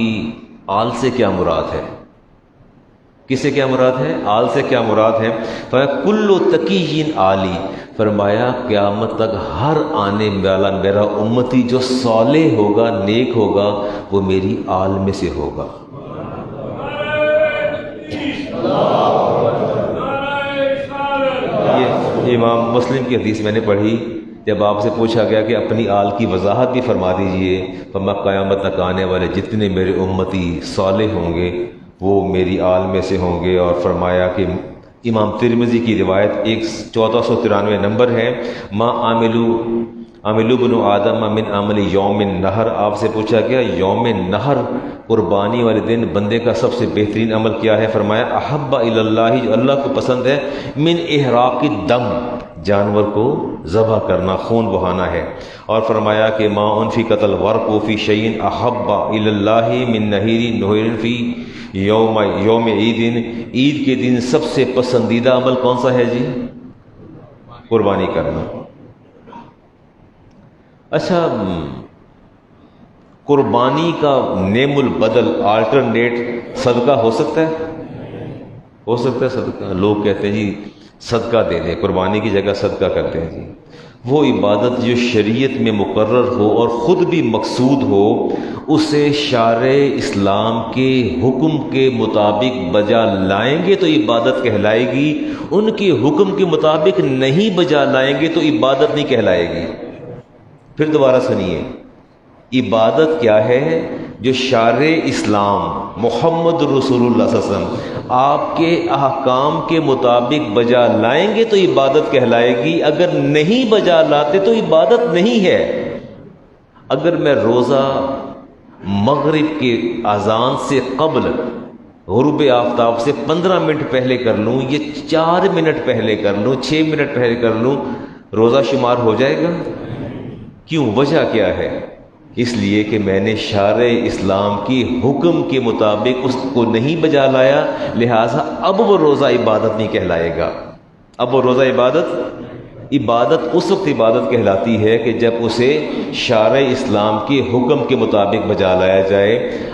آل سے کیا مراد ہے. کس سے کیا مراد ہے؟ آل سے کیا مراد ہے؟ فرمایا کل تقی آلی، فرمایا قیامت تک ہر آنے والا میرا امتی جو صالح ہوگا، نیک ہوگا، وہ میری آل میں سے ہوگا. یہ امام مسلم کی حدیث میں نے پڑھی. جب آپ سے پوچھا گیا کہ اپنی آل کی وضاحت بھی فرما دیجئے، فرمایا قیامت تک آنے والے جتنے میرے امتی صالح ہوں گے وہ میری آل میں سے ہوں گے. اور فرمایا کہ امام ترمذی کی روایت 1493 نمبر ہے، ما عاملو بن آدم من عمل یوم النحر. آپ سے پوچھا گیا یوم نحر قربانی والے دن بندے کا سب سے بہترین عمل کیا ہے؟ فرمایا احب الی اللہ، جو اللہ کو پسند ہے، من احراق الدم، جانور کو ذبح کرنا، خون بہانا ہے. اور فرمایا کہ ما انفقت الورق فی شیء احب الی اللہ من نحر فی یوم عید. عید کے دن سب سے پسندیدہ عمل کون سا ہے جی؟ قربانی کرنا. اچھا، قربانی کا نعم البدل آلٹرنیٹ صدقہ ہو سکتا ہے؟ ہو سکتا ہے صدقہ. لوگ کہتے ہیں جی صدقہ دے دیں، قربانی کی جگہ صدقہ کرتے ہیں جی. وہ عبادت جو شریعت میں مقرر ہو اور خود بھی مقصود ہو، اسے شارع اسلام کے حکم کے مطابق بجا لائیں گے تو عبادت کہلائے گی، ان کے حکم کے مطابق نہیں بجا لائیں گے تو عبادت نہیں کہلائے گی. پھر دوبارہ سنیے، عبادت کیا ہے؟ جو شارع اسلام محمد رسول اللہ صلی اللہ علیہ وسلم آپ کے احکام کے مطابق بجا لائیں گے تو عبادت کہلائے گی، اگر نہیں بجا لاتے تو عبادت نہیں ہے. اگر میں روزہ مغرب کے اذان سے قبل غروب آفتاب سے 15 منٹ پہلے کر لوں، یہ 4 منٹ پہلے کر لوں، 6 منٹ پہلے کر لوں، روزہ شمار ہو جائے گا؟ کیوں؟ وجہ کیا ہے؟ اس لیے کہ میں نے شارع اسلام کی حکم کے مطابق اس کو نہیں بجا لایا، لہٰذا اب وہ روزہ عبادت نہیں کہلائے گا. اب وہ روزہ عبادت اس وقت عبادت کہلاتی ہے کہ جب اسے شارع اسلام کے حکم کے مطابق بجا لایا جائے.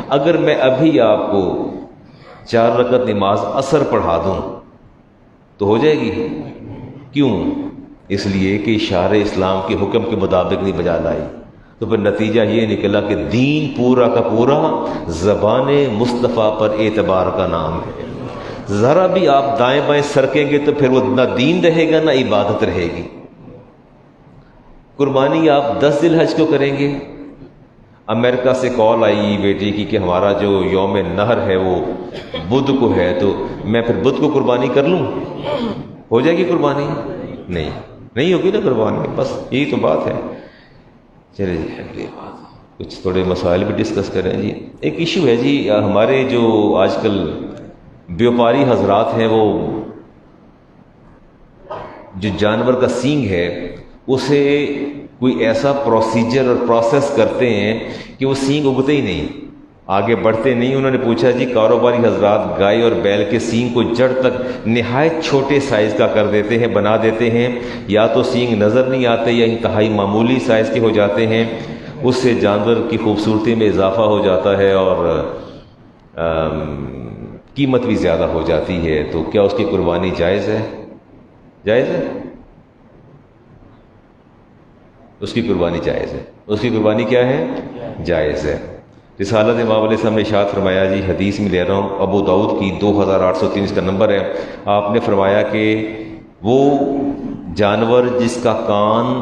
اگر میں ابھی آپ کو 4 رکعت نماز عصر پڑھا دوں تو ہو جائے گی؟ کیوں؟ اس لیے کہ شارع اسلام کے حکم کے مطابق نہیں بجا لائی. تو پھر نتیجہ یہ نکلا کہ دین پورا کا پورا زبان مصطفیٰ پر اعتبار کا نام ہے. ذرا بھی آپ دائیں بائیں سرکیں گے تو پھر وہ نہ دین رہے گا نہ عبادت رہے گی. قربانی آپ 10 ذی الحج کو کریں گے. امریکہ سے کال آئی بیٹی کی کہ ہمارا جو یوم نحر ہے وہ بدھ کو ہے، تو میں پھر بدھ کو قربانی کر لوں؟ ہو جائے گی قربانی؟ نہیں ہوگی نا قربانی. بس یہی تو بات ہے. چلے جی اگلی بات، کچھ تھوڑے مسائل بھی ڈسکس کریں جی. ایک ایشو ہے جی، ہمارے جو آج کل بیوپاری حضرات ہیں، وہ جو جانور کا سینگ ہے اسے کوئی ایسا پروسیجر اور پروسیس کرتے ہیں کہ وہ سینگ اگتے ہی نہیں، آگے بڑھتے نہیں. انہوں نے پوچھا جی کاروباری حضرات گائے اور بیل کے سینگ کو جڑ تک نہایت چھوٹے سائز کا کر دیتے ہیں، بنا دیتے ہیں، یا تو سینگ نظر نہیں آتے یا انتہائی معمولی سائز کے ہو جاتے ہیں. اس سے جانور کی خوبصورتی میں اضافہ ہو جاتا ہے اور قیمت بھی زیادہ ہو جاتی ہے. تو کیا اس کی قربانی جائز ہے؟ جائز ہے؟ اس کی قربانی جائز ہے. اس کی قربانی کیا ہے؟ جائز ہے. رسالت امام علیہ السلام نے ارشاد فرمایا جی، حدیث میں لے رہا ہوں، ابو داؤد کی 2803 کا نمبر ہے. آپ نے فرمایا کہ وہ جانور جس کا کان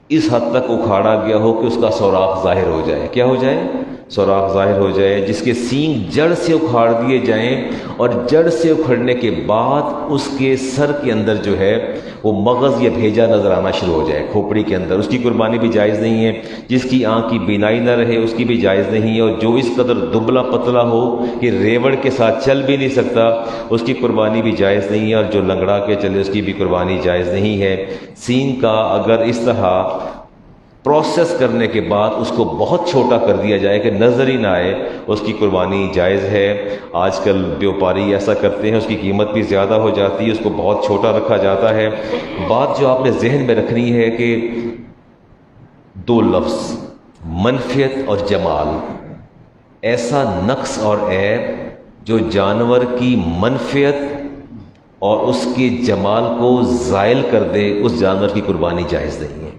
اس حد تک اکھاڑا گیا ہو کہ اس کا سوراخ ظاہر ہو جائے. کیا ہو جائے؟ سوراخ ظاہر ہو جائے. جس کے سینگ جڑ سے اکھاڑ دیے جائیں اور جڑ سے اکھڑنے کے بعد اس کے سر کے اندر جو ہے وہ مغز یا بھیجا نظر آنا شروع ہو جائے کھوپڑی کے اندر، اس کی قربانی بھی جائز نہیں ہے. جس کی آنکھ کی بینائی نہ رہے اس کی بھی جائز نہیں ہے. اور جو اس قدر دبلا پتلا ہو کہ ریوڑ کے ساتھ چل بھی نہیں سکتا اس کی قربانی بھی جائز نہیں ہے. اور جو لنگڑا کے چلے اس کی بھی قربانی جائز نہیں ہے. سینگ کا اگر اس طرح پروسیس کرنے کے بعد اس کو بہت چھوٹا کر دیا جائے کہ نظر ہی نہ آئے، اس کی قربانی جائز ہے۔ آج کل بیوپاری ایسا کرتے ہیں، اس کی قیمت بھی زیادہ ہو جاتی ہے، اس کو بہت چھوٹا رکھا جاتا ہے۔ بات جو آپ نے ذہن میں رکھنی ہے کہ دو لفظ منفیت اور جمال، ایسا نقص اور عیب جو جانور کی منفیت اور اس کے جمال کو زائل کر دے، اس جانور کی قربانی جائز نہیں ہے۔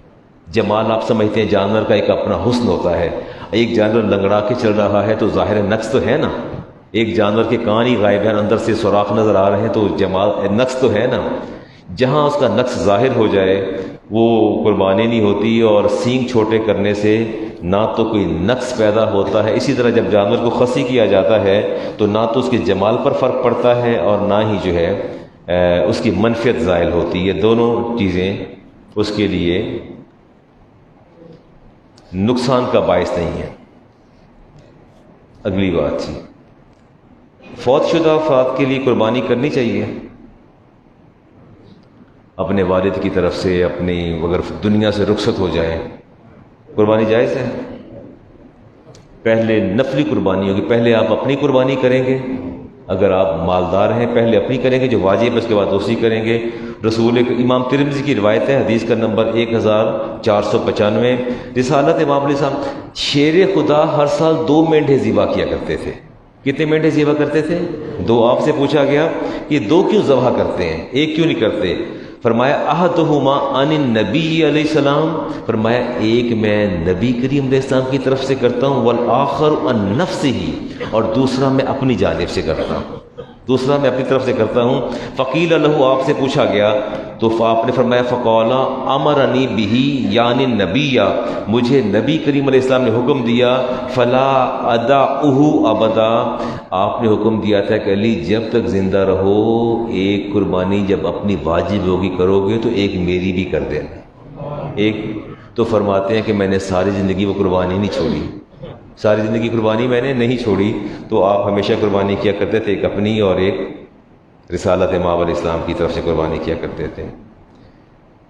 جمال آپ سمجھتے ہیں جانور کا ایک اپنا حسن ہوتا ہے، ایک جانور لنگڑا کے چل رہا ہے تو ظاہر نقص تو ہے نا، ایک جانور کے کان ہی غائب ہیں، اندر سے سوراخ نظر آ رہے ہیں تو جمال نقص تو ہے نا۔ جہاں اس کا نقص ظاہر ہو جائے وہ قربانی نہیں ہوتی، اور سینگ چھوٹے کرنے سے نہ تو کوئی نقص پیدا ہوتا ہے۔ اسی طرح جب جانور کو خصی کیا جاتا ہے تو نہ تو اس کے جمال پر فرق پڑتا ہے اور نہ ہی جو ہے اس کی منفیت زائل ہوتی ہے۔ یہ دونوں چیزیں اس کے لیے نقصان کا باعث نہیں ہے۔ اگلی بات تھی فوت شدہ افراد کے لیے قربانی کرنی چاہیے اپنے والد کی طرف سے، اپنی اگر دنیا سے رخصت ہو جائے، قربانی جائز ہے۔ پہلے نفلی قربانی ہوگی، پہلے آپ اپنی قربانی کریں گے، اگر آپ مالدار ہیں پہلے اپنی کریں گے جو واجب ہے، اس کے بعد دوسری کریں گے۔ امام ترمذی کی روایت ہے، حدیث کا نمبر 1495، رسالت امام علیہ السلام شیر خدا ہر سال 2 مینڈھے ذبح کیا کرتے تھے۔ کتنے مینڈھے ذبح کرتے تھے؟ 2۔ آپ سے پوچھا گیا کہ 2 کیوں ذبح کرتے ہیں، 1 کیوں نہیں کرتے؟ فرمایا احدہما عن النبی علیہ السلام، فرمایا ایک میں نبی کریم علیہ السلام کی طرف سے کرتا ہوں، والآخر عن نفسہ، اور دوسرا میں اپنی جانب سے کرتا ہوں، دوسرا میں اپنی طرف سے کرتا ہوں۔ فقیل لہ، آپ سے پوچھا گیا تو آپ نے فرمایا فقال امرنی بہ یعنی نبی، مجھے نبی کریم علیہ السلام نے حکم دیا، فلا ادعہ ابدا، آپ نے حکم دیا تھا کہ علی جب تک زندہ رہو ایک قربانی جب اپنی واجب ہوگی کرو گے تو ایک میری بھی کر دینا۔ ایک تو فرماتے ہیں کہ میں نے ساری زندگی وہ قربانی نہیں چھوڑی، ساری زندگی قربانی میں نے نہیں چھوڑی، تو آپ ہمیشہ قربانی کیا کرتے تھے، ایک اپنی اور ایک رسالت امام علیہ السلام کی طرف سے قربانی کیا کرتے تھے۔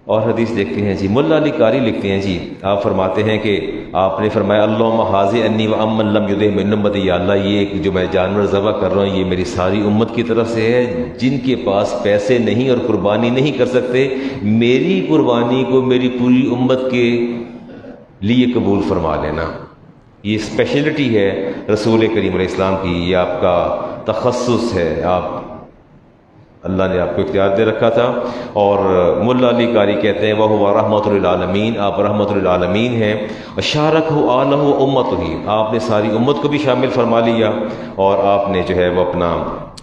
اور حدیث دیکھتے ہیں جی، ملا علی قاری لکھتے ہیں جی، آپ فرماتے ہیں کہ آپ نے فرمایا اللہم حاضی انی و امن لم یدہ من امتی، یا اللہ یہ جو میں جانور ذبح کر رہا ہوں یہ میری ساری امت کی طرف سے ہے، جن کے پاس پیسے نہیں اور قربانی نہیں کر سکتے، میری قربانی کو میری پوری امت کے لیے قبول فرما لینا۔ یہ اسپیشلٹی ہے رسول کریم علیہ السلام کی، یہ آپ کا تخصص ہے، آپ اللہ نے آپ کو اختیار دے رکھا تھا۔ اور ملا علی قاری کہتے ہیں وہ رحمۃ للعالمین، آپ رحمۃ للعالمین ہیں، وشارکہ آلہ و امتہ، آپ نے ساری امت کو بھی شامل فرما لیا اور آپ نے جو ہے وہ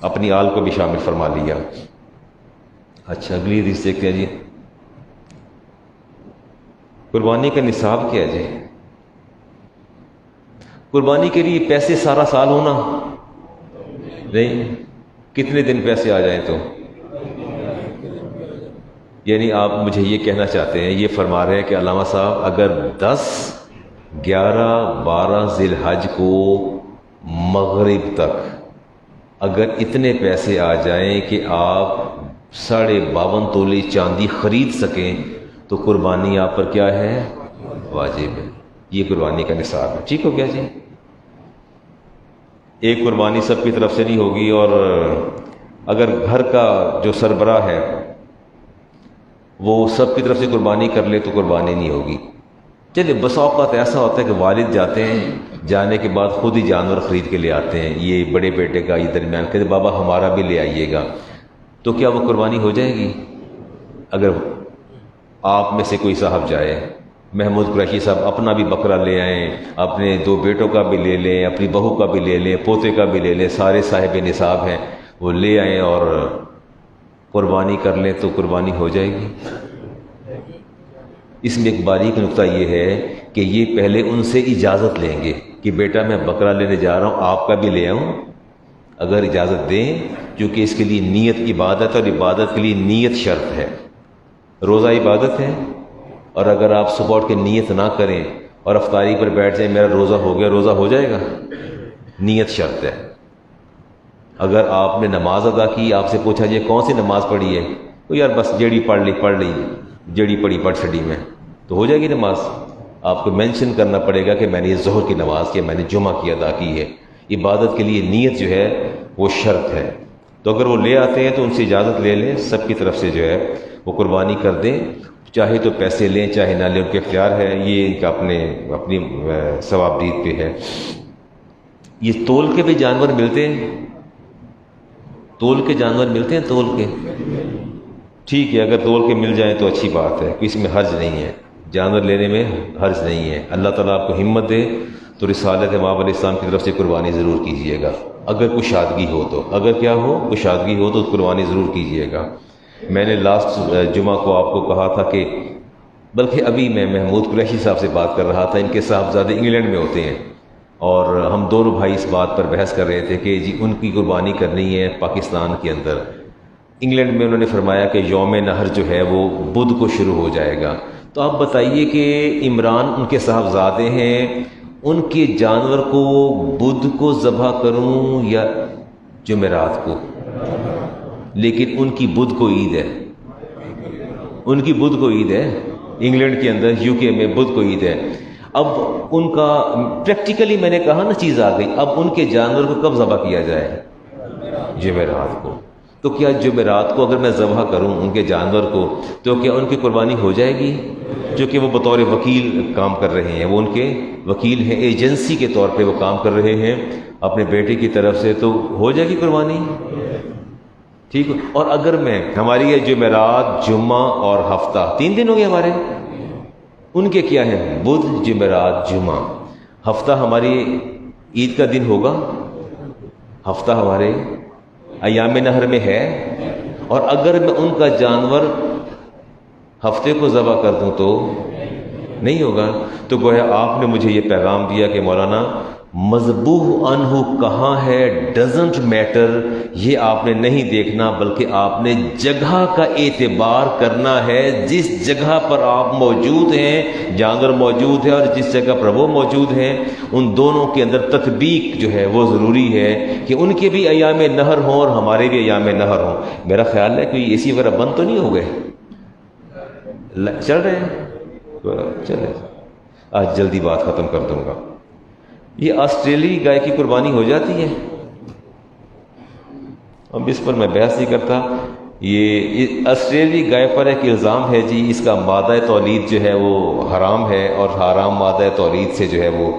اپنی آل کو بھی شامل فرما لیا۔ اچھا اگلی حدیث دیکھتے ہیں جی، قربانی کا نصاب کیا ہے جی؟ قربانی کے لیے پیسے سارا سال ہونا نہیں، کتنے دن پیسے آ جائیں تو، یعنی آپ مجھے یہ کہنا چاہتے ہیں، یہ فرما رہے ہیں کہ علامہ صاحب اگر 10، 11، 12 ذی الحج کو مغرب تک اگر اتنے پیسے آ جائیں کہ آپ 52.5 تولے چاندی خرید سکیں تو قربانی آپ پر کیا ہے؟ واجب ہے، یہ قربانی کا نصاب ہے۔ ٹھیک ہو گیا جی؟ ایک قربانی سب کی طرف سے نہیں ہوگی، اور اگر گھر کا جو سربراہ ہے وہ سب کی طرف سے قربانی کر لے تو قربانی نہیں ہوگی۔ چلیے بس اوقات ایسا ہوتا ہے کہ والد جاتے ہیں، جانے کے بعد خود ہی جانور خرید کے لے آتے ہیں، یہ بڑے بیٹے کا، یہ درمیان کہتے بابا ہمارا بھی لے آئیے گا، تو کیا وہ قربانی ہو جائے گی؟ اگر آپ میں سے کوئی صاحب جائے، محمود قریشی صاحب اپنا بھی بکرا لے آئیں، اپنے 2 بیٹوں کا بھی لے لیں، اپنی بہو کا بھی لے لیں، پوتے کا بھی لے لیں، سارے صاحب نصاب ہیں، وہ لے آئیں اور قربانی کر لیں تو قربانی ہو جائے گی۔ اس میں ایک باریک نقطہ یہ ہے کہ یہ پہلے ان سے اجازت لیں گے کہ بیٹا میں بکرا لینے جا رہا ہوں، آپ کا بھی لے آؤں؟ اگر اجازت دیں، کیونکہ اس کے لیے نیت عبادت، اور عبادت کے لیے نیت شرط ہے۔ روزہ عبادت ہے، اور اگر آپ صبح اٹھ کے نیت نہ کریں اور افطاری پر بیٹھ جائیں میرا روزہ ہو گیا، روزہ ہو جائے گا؟ نیت شرط ہے۔ اگر آپ نے نماز ادا کی، آپ سے پوچھا جائے کون سی نماز پڑھی ہے، تو یار بس جیڑی پڑھ لی جیڑی پڑھی پڑھ چھڑی میں، تو ہو جائے گی نماز۔ آپ کو مینشن کرنا پڑے گا کہ میں نے یہ ظہر کی نماز کی، میں نے جمعہ کی ادا کی ہے۔ عبادت کے لیے نیت جو ہے وہ شرط ہے۔ تو اگر وہ لے آتے ہیں تو ان سے اجازت لے لیں، سب کی طرف سے جو ہے وہ قربانی کر دیں، چاہے تو پیسے لیں چاہے نہ لیں، ان کے اختیار ہے، یہ ان کا اپنی ثواب دید پہ ہے۔ یہ تول کے بھی جانور ملتے ہیں، تول کے جانور ملتے ہیں، تول کے، ٹھیک ہے، اگر تول کے مل جائیں تو اچھی بات ہے، اس میں حرج نہیں ہے، جانور لینے میں حرج نہیں ہے۔ اللہ تعالیٰ آپ کو ہمت دے تو رسالت امام علیہ السلام کی طرف سے قربانی ضرور کیجیے گا، اگر کوئی شادگی ہو تو، اگر کیا ہو کوئی شادگی ہو تو قربانی ضرور کیجیے گا۔ میں نے لاسٹ جمعہ کو آپ کو کہا تھا کہ، بلکہ ابھی میں محمود قریشی صاحب سے بات کر رہا تھا، ان کے صاحبزادے انگلینڈ میں ہوتے ہیں، اور ہم دونوں بھائی اس بات پر بحث کر رہے تھے کہ جی ان کی قربانی کرنی ہے پاکستان کے اندر۔ انگلینڈ میں انہوں نے فرمایا کہ یوم نہر جو ہے وہ بدھ کو شروع ہو جائے گا۔ تو آپ بتائیے کہ عمران ان کے صاحبزادے ہیں، ان کے جانور کو بدھ کو ذبح کروں یا جمعرات کو؟ لیکن ان کی بدھ کو عید ہے، ان کی بدھ کو عید ہے، انگلینڈ کے اندر یو کے میں بدھ کو عید ہے۔ اب ان کا پریکٹیکلی میں نے کہا نا چیز آ گئی، اب ان کے جانور کو کب ذبح کیا جائے؟ جمعرات کو۔ تو کیا جمعرات کو اگر میں ذبح کروں ان کے جانور کو تو کیا ان کی قربانی ہو جائے گی؟ جو کہ وہ بطور وکیل کام کر رہے ہیں، وہ ان کے وکیل ہیں، ایجنسی کے طور پہ وہ کام کر رہے ہیں اپنے بیٹے کی طرف سے، تو ہو جائے گی قربانی، ٹھیک ہے۔ اور اگر میں، ہماری یہ جمعرات، جمعہ اور ہفتہ 3 دن ہو گئے ہمارے، ان کے کیا ہے؟ بدھ، جمعرات، جمعہ۔ ہفتہ ہماری عید کا دن ہوگا، ہفتہ ہمارے ایام نہر میں ہے، اور اگر میں ان کا جانور ہفتے کو ذبح کر دوں تو نہیں ہوگا۔ تو گویا آپ نے مجھے یہ پیغام دیا کہ مولانا مذبوح عنہ کہاں ہے ڈزنٹ میٹر، یہ آپ نے نہیں دیکھنا، بلکہ آپ نے جگہ کا اعتبار کرنا ہے۔ جس جگہ پر آپ موجود ہیں، جانور موجود ہے، اور جس جگہ پر وہ موجود ہیں، ان دونوں کے اندر تطبیق جو ہے وہ ضروری ہے کہ ان کے بھی ایام نہر ہوں اور ہمارے بھی ایام نہر ہوں۔ میرا خیال ہے کہ اے سی وغیرہ بند تو نہیں ہو گئے، چل رہے ہیں، چلے، آج جلدی بات ختم کر دوں گا۔ یہ آسٹریلوی گائے کی قربانی ہو جاتی ہے، اب اس پر میں بحث نہیں کرتا۔ یہ آسٹریلوی گائے پر ایک الزام ہے جی، اس کا مادہ تولید جو ہے وہ حرام ہے، اور حرام مادہ تولید سے جو ہے وہ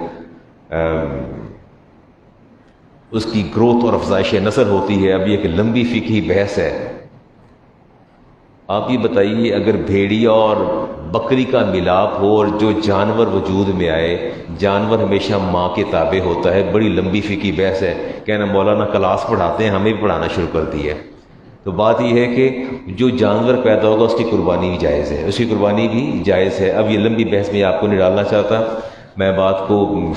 اس کی گروتھ اور افزائش نسل ہوتی ہے۔ اب یہ ایک لمبی فقہی بحث ہے۔ آپ یہ بتائیے، اگر بھیڑیا اور بکری کا ملاپ ہو اور جو جانور وجود میں آئے، جانور ہمیشہ ماں کے تابع ہوتا ہے، بڑی لمبی فقہی بحث ہے۔ کہنا مولانا کلاس پڑھاتے ہیں، ہمیں بھی پڑھانا شروع کر دی ہے۔ تو بات یہ ہے کہ جو جانور پیدا ہوگا اس کی قربانی بھی جائز ہے، اس کی قربانی بھی جائز ہے۔ اب یہ لمبی بحث میں آپ کو نہیں ڈالنا چاہتا، میں بات کو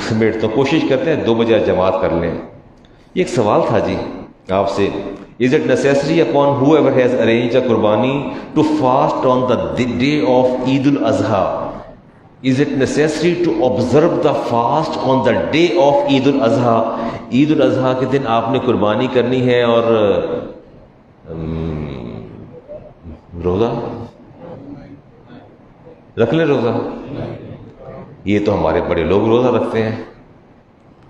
سمیٹتا ہوں، کوشش کرتے ہیں 2 بجے جماعت کر لیں۔ یہ ایک سوال تھا جی آپ سے، Is it necessary upon whoever has arranged a qurbani to fast on the day of Eid al-Adha? Is it necessary to observe the fast on the day of Eid al-Adha? عید الاضحیٰ کے دن آپ نے قربانی کرنی ہے اور روزہ رکھ لیں، روزہ۔ یہ تو ہمارے بڑے لوگ روزہ رکھتے ہیں،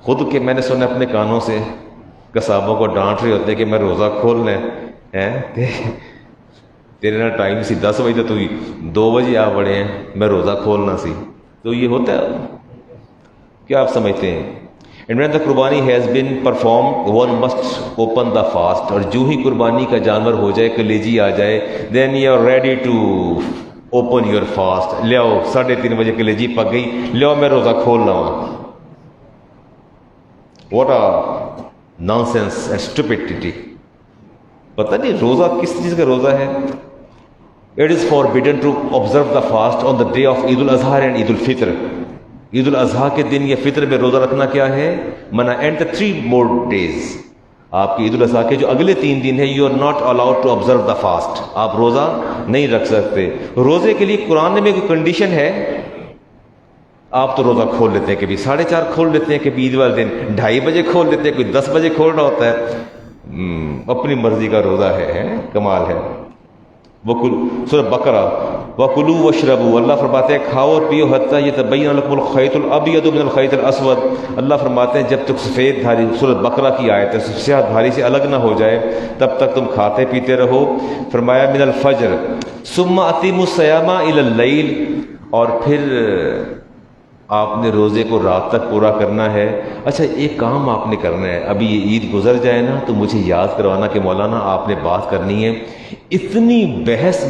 خود کہ میں نے سنا اپنے کانوں سے قصابوں کو ڈانٹ رہے ہوتے ہیں کہ میں روزہ کھول لیں، تیرے نا ٹائم سی 10 بجے تو 2 بجے آ بڑے ہیں، میں روزہ کھولنا سی۔ تو یہ ہوتا ہے، کیا آپ سمجھتے ہیں؟ And when the قربانی has been performed, one must open the fast، اور جو ہی قربانی کا جانور ہو جائے، کلیجی آ جائے، then you are ready to open your fast۔ لے آؤ، 3:30 بجے کلیجی پک گئی، لے آؤ میں روزہ کھول رہا ہوں۔ What a nonsense and stupidity۔ پتہ نہیں روزہ کس چیز کا روزہ ہے۔ It is forbidden to observe the fast on the day of Eid al-Adha and Eid al-Fitr۔ عید الاضحیٰ کے دن یا فطر میں روزہ رکھنا کیا ہے منع۔ اینڈ the 3 more days، آپ کی عید الاضحیٰ کے جو اگلے 3 دن ہیں، you are not allowed to observe the fast، آپ روزہ نہیں رکھ سکتے۔ روزے کے لیے قرآن میں کوئی کنڈیشن ہے؟ آپ تو روزہ کھول لیتے ہیں، کبھی 4:30 کھول لیتے ہیں، کبھی عید والے دن 2:30 بجے کھول لیتے ہیں، کوئی 10 بجے کھول رہا ہوتا ہے۔ اپنی مرضی کا روزہ ہے، کمال ہے۔ سورہ بقرہ وَكُلُوا وَاشْرَبُوا، اللہ فرماتے ہیں کھاؤ اور پیو حتیٰ یتبین لکم الخیط الابیض من الخیط الاسود، اللہ فرماتے ہیں جب تک سفید دھاری، سورۃ بقرہ کی آیت ہے، سیاہ دھاری سے الگ نہ ہو جائے تب تک تم کھاتے پیتے رہو۔ فرمایا من الفجر ثم اتموا الصیام الی اللیل، اور پھر آپ نے روزے کو رات تک پورا کرنا ہے۔ اچھا ایک کام آپ نے کرنا ہے، ابھی یہ عید گزر جائے نا تو مجھے یاد کروانا کہ مولانا آپ نے بات کرنی ہے۔ اتنی بحث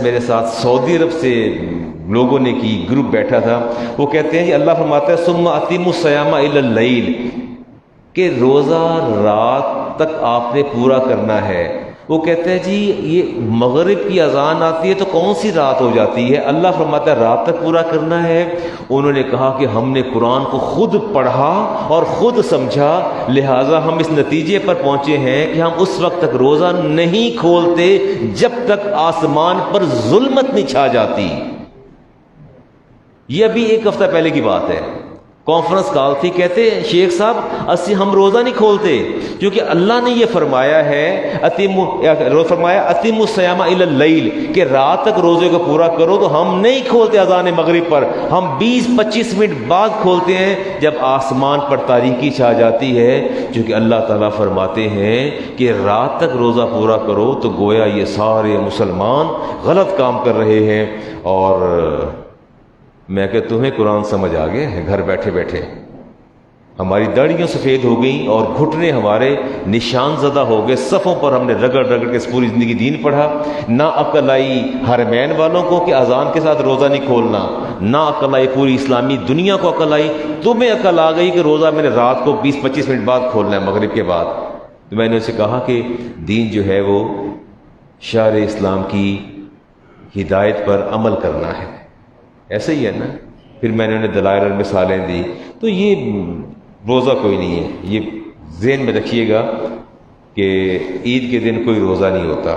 میرے ساتھ سعودی عرب سے لوگوں نے کی، گروپ بیٹھا تھا، وہ کہتے ہیں جی اللہ فرماتا ہے ثم اتموا الصیام الی اللیل، کہ روزہ رات تک آپ نے پورا کرنا ہے۔ وہ کہتے ہیں جی یہ مغرب کی اذان آتی ہے تو کون سی رات ہو جاتی ہے، اللہ فرماتا ہے رات تک پورا کرنا ہے۔ انہوں نے کہا کہ ہم نے قرآن کو خود پڑھا اور خود سمجھا، لہٰذا ہم اس نتیجے پر پہنچے ہیں کہ ہم اس وقت تک روزہ نہیں کھولتے جب تک آسمان پر ظلمت نہیں چھا جاتی۔ یہ ابھی ایک ہفتہ پہلے کی بات ہے، کانفرنس کال تھی، کہتے شیخ صاحب ہم روزہ نہیں کھولتے کیونکہ اللہ نے یہ فرمایا ہے اتموا الصیام الی اللیل، کہ رات تک روزے کو پورا کرو، تو ہم نہیں کھولتے اذان مغرب پر، ہم 20-25 منٹ بعد کھولتے ہیں جب آسمان پر تاریکی چھا جاتی ہے، کیونکہ اللہ تعالیٰ فرماتے ہیں کہ رات تک روزہ پورا کرو، تو گویا یہ سارے مسلمان غلط کام کر رہے ہیں۔ اور میں کہ تمہیں قرآن سمجھ آ گیا ہے گھر بیٹھے بیٹھے، ہماری داڑھیاں سفید ہو گئیں اور گھٹنے ہمارے نشان زدہ ہو گئے، صفوں پر ہم نے رگڑ رگڑ کے پوری زندگی دین پڑھا، نہ عقل آئی حرمین والوں کو کہ اذان کے ساتھ روزہ نہیں کھولنا، نہ عقل آئی پوری اسلامی دنیا کو عقل آئی، تمہیں عقل آ گئی کہ روزہ میں نے رات کو 20-25 منٹ بعد کھولنا ہے مغرب کے بعد۔ تو میں نے اسے کہا کہ دین جو ہے وہ شرع اسلام کی ہدایت پر عمل کرنا ہے، ایسے ہی ہے نا۔ پھر میں نے انہیں دلائل اور مثالیں دی۔ تو یہ روزہ کوئی نہیں ہے، یہ ذہن میں رکھیے گا کہ عید کے دن کوئی روزہ نہیں ہوتا۔